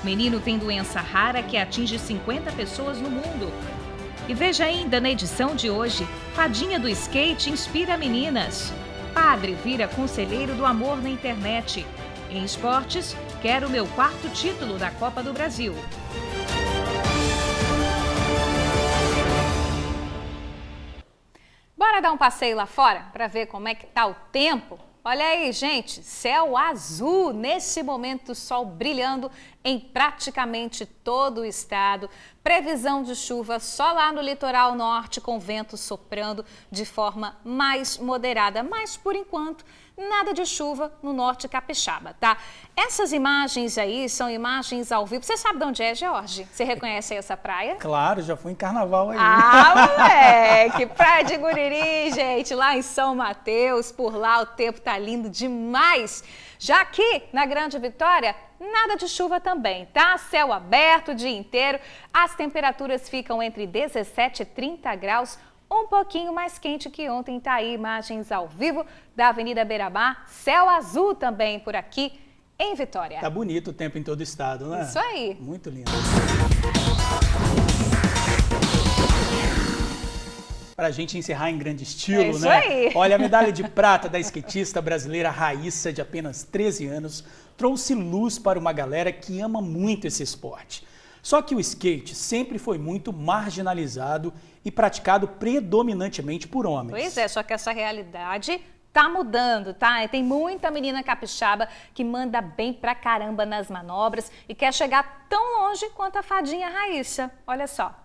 Menino tem doença rara que atinge 50 pessoas no mundo. E veja ainda na edição de hoje, fadinha do skate inspira meninas. Padre vira conselheiro do amor na internet. Em esportes, quero meu 4º título da Copa do Brasil. Bora dar um passeio lá fora para ver como é que tá o tempo? Olha aí, gente, céu azul, nesse momento sol brilhando em praticamente todo o estado. Previsão de chuva só lá no litoral norte, com vento soprando de forma mais moderada. Mas, por enquanto, nada de chuva no norte capixaba, tá? Essas imagens aí são imagens ao vivo. Você sabe de onde é, Jorge? Você reconhece aí essa praia? Claro, já fui em carnaval aí. Ah, moleque! Praia de Guriri, gente, lá em São Mateus. Por lá o tempo tá lindo demais. Já aqui na Grande Vitória, nada de chuva também, tá? Céu aberto o dia inteiro. As temperaturas ficam entre 17 e 30 graus. Um pouquinho mais quente que ontem. Tá aí imagens ao vivo da Avenida Beira-Mar. Céu azul também por aqui em Vitória. Tá bonito o tempo em todo o estado, né? Isso aí. Muito lindo. Pra gente encerrar em grande estilo, é isso né? Aí. Olha, a medalha de prata da skatista brasileira Raíssa, de apenas 13 anos, trouxe luz para uma galera que ama muito esse esporte. Só que o skate sempre foi muito marginalizado e praticado predominantemente por homens. Pois é, só que essa realidade tá mudando, tá? Tem muita menina capixaba que manda bem pra caramba nas manobras e quer chegar tão longe quanto a fadinha Raíssa. Olha só.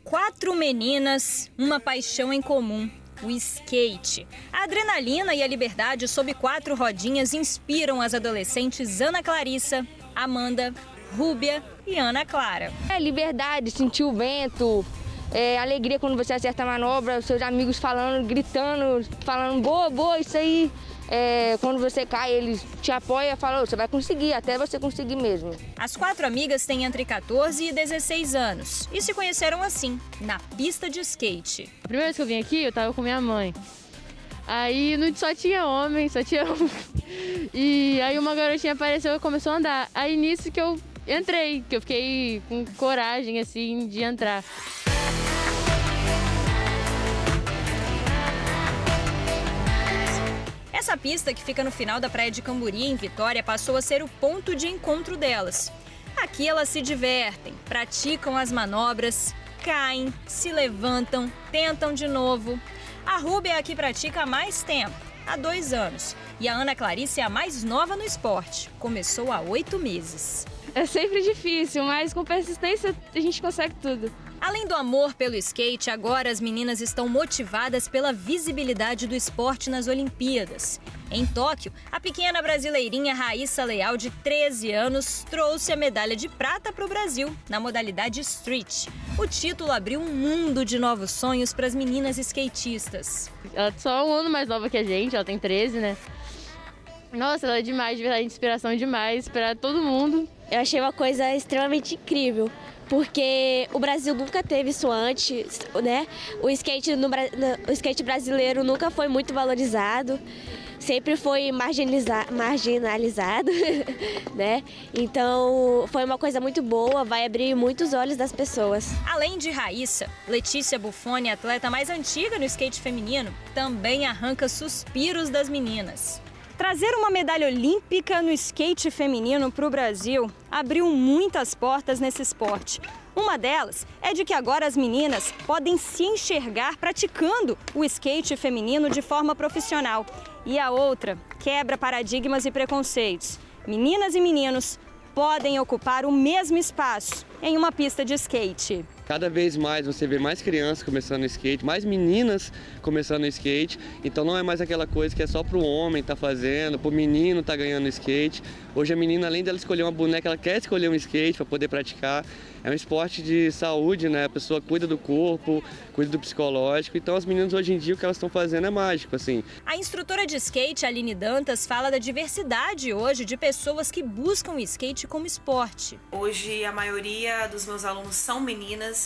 4 meninas, uma paixão em comum. O skate. A adrenalina e a liberdade sob 4 rodinhas inspiram as adolescentes Ana Clarissa, Amanda, Rúbia e Ana Clara. É liberdade, sentir o vento, alegria quando você acerta a manobra, seus amigos falando, gritando, falando boa, boa, isso aí. Quando você cai, eles te apoiam e falam, você vai conseguir, até você conseguir mesmo. As 4 amigas têm entre 14 e 16 anos e se conheceram assim, na pista de skate. A primeira vez que eu vim aqui, eu tava com minha mãe. Aí só tinha homem, E aí uma garotinha apareceu e começou a andar. Aí nisso que eu entrei, que eu fiquei com coragem, assim, de entrar. Essa pista, que fica no final da Praia de Camburi, em Vitória, passou a ser o ponto de encontro delas. Aqui elas se divertem, praticam as manobras, caem, se levantam, tentam de novo. A Rúbia é a que pratica há mais tempo, há 2 anos. E a Ana Clarice é a mais nova no esporte, começou há 8 meses. É sempre difícil, mas com persistência a gente consegue tudo. Além do amor pelo skate, agora as meninas estão motivadas pela visibilidade do esporte nas Olimpíadas. Em Tóquio, a pequena brasileirinha Raíssa Leal, de 13 anos, trouxe a medalha de prata para o Brasil, na modalidade street. O título abriu um mundo de novos sonhos para as meninas skatistas. Ela é só um ano mais nova que a gente, ela tem 13, né? Nossa, ela é demais, de verdade, inspiração demais para todo mundo. Eu achei uma coisa extremamente incrível, porque o Brasil nunca teve isso antes, né? O skate brasileiro nunca foi muito valorizado, sempre foi marginalizado, né? Então foi uma coisa muito boa, vai abrir muitos olhos das pessoas. Além de Raíssa, Letícia Buffoni, atleta mais antiga no skate feminino, também arranca suspiros das meninas. Trazer uma medalha olímpica no skate feminino para o Brasil abriu muitas portas nesse esporte. Uma delas é de que agora as meninas podem se enxergar praticando o skate feminino de forma profissional. E a outra quebra paradigmas e preconceitos. Meninas e meninos podem ocupar o mesmo espaço em uma pista de skate. Cada vez mais você vê mais crianças começando no skate, mais meninas começando no skate. Então não é mais aquela coisa que é só pro homem tá fazendo, pro menino tá ganhando skate. Hoje a menina, além dela escolher uma boneca, ela quer escolher um skate para poder praticar. É um esporte de saúde, né? A pessoa cuida do corpo, cuida do psicológico. Então as meninas hoje em dia o que elas estão fazendo é mágico, assim. A instrutora de skate, Aline Dantas, fala da diversidade hoje de pessoas que buscam o skate como esporte. Hoje a maioria dos meus alunos são meninas,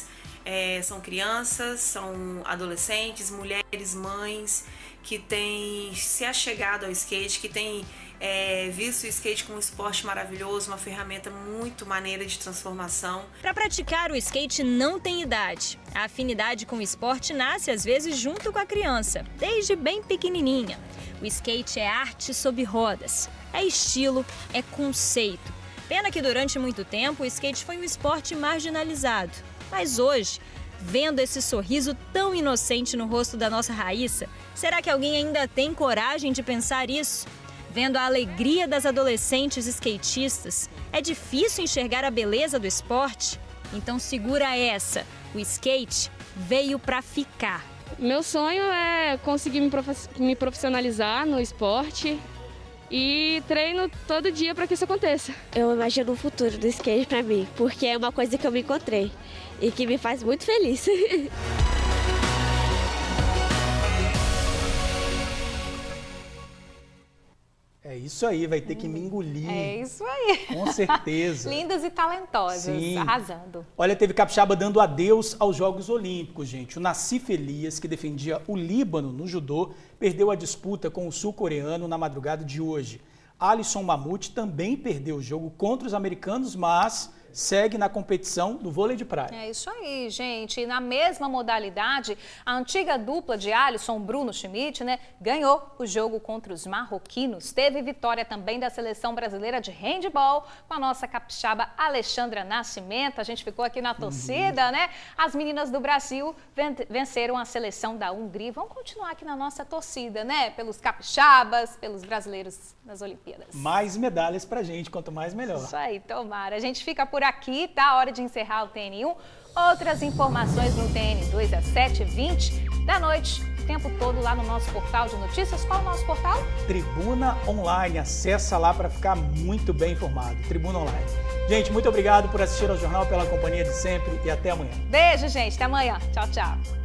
são crianças, são adolescentes, mulheres, mães que têm se achegado ao skate, que têm visto o skate como um esporte maravilhoso, uma ferramenta muito maneira de transformação. Para praticar o skate não tem idade. A afinidade com o esporte nasce às vezes junto com a criança, desde bem pequenininha. O skate é arte sob rodas, é estilo, é conceito. Pena que durante muito tempo o skate foi um esporte marginalizado. Mas hoje, vendo esse sorriso tão inocente no rosto da nossa Raíssa, será que alguém ainda tem coragem de pensar isso? Vendo a alegria das adolescentes skatistas, é difícil enxergar a beleza do esporte? Então segura essa, o skate veio pra ficar. Meu sonho é conseguir me profissionalizar no esporte e treino todo dia para que isso aconteça. Eu imagino o futuro do skate pra mim, porque é uma coisa que eu me encontrei e que me faz muito feliz. É isso aí, vai ter que me engolir. É isso aí. Com certeza. Lindas e talentosas, Sim. arrasando. Olha, teve capixaba dando adeus aos Jogos Olímpicos, gente. O Nassif Elias, que defendia o Líbano no judô, perdeu a disputa com o sul-coreano na madrugada de hoje. Alisson Mamute também perdeu o jogo contra os americanos, mas segue na competição do vôlei de praia. É isso aí, gente. E na mesma modalidade, a antiga dupla de Alisson, Bruno Schmidt, ganhou o jogo contra os marroquinos. Teve vitória também da seleção brasileira de handebol com a nossa capixaba Alexandra Nascimento. A gente ficou aqui na torcida, né? As meninas do Brasil venceram a seleção da Hungria. Vamos continuar aqui na nossa torcida, né? Pelos capixabas, pelos brasileiros nas Olimpíadas. Mais medalhas pra gente, quanto mais melhor. Isso aí, tomara. A gente fica por aqui, tá? Hora de encerrar o TN1. Outras informações no TN2 às 7h20 da noite. O tempo todo lá no nosso portal de notícias. Qual é o nosso portal? Tribuna Online. Acessa lá para ficar muito bem informado. Tribuna Online. Gente, muito obrigado por assistir ao jornal, pela companhia de sempre e até amanhã. Beijo, gente. Até amanhã. Tchau, tchau.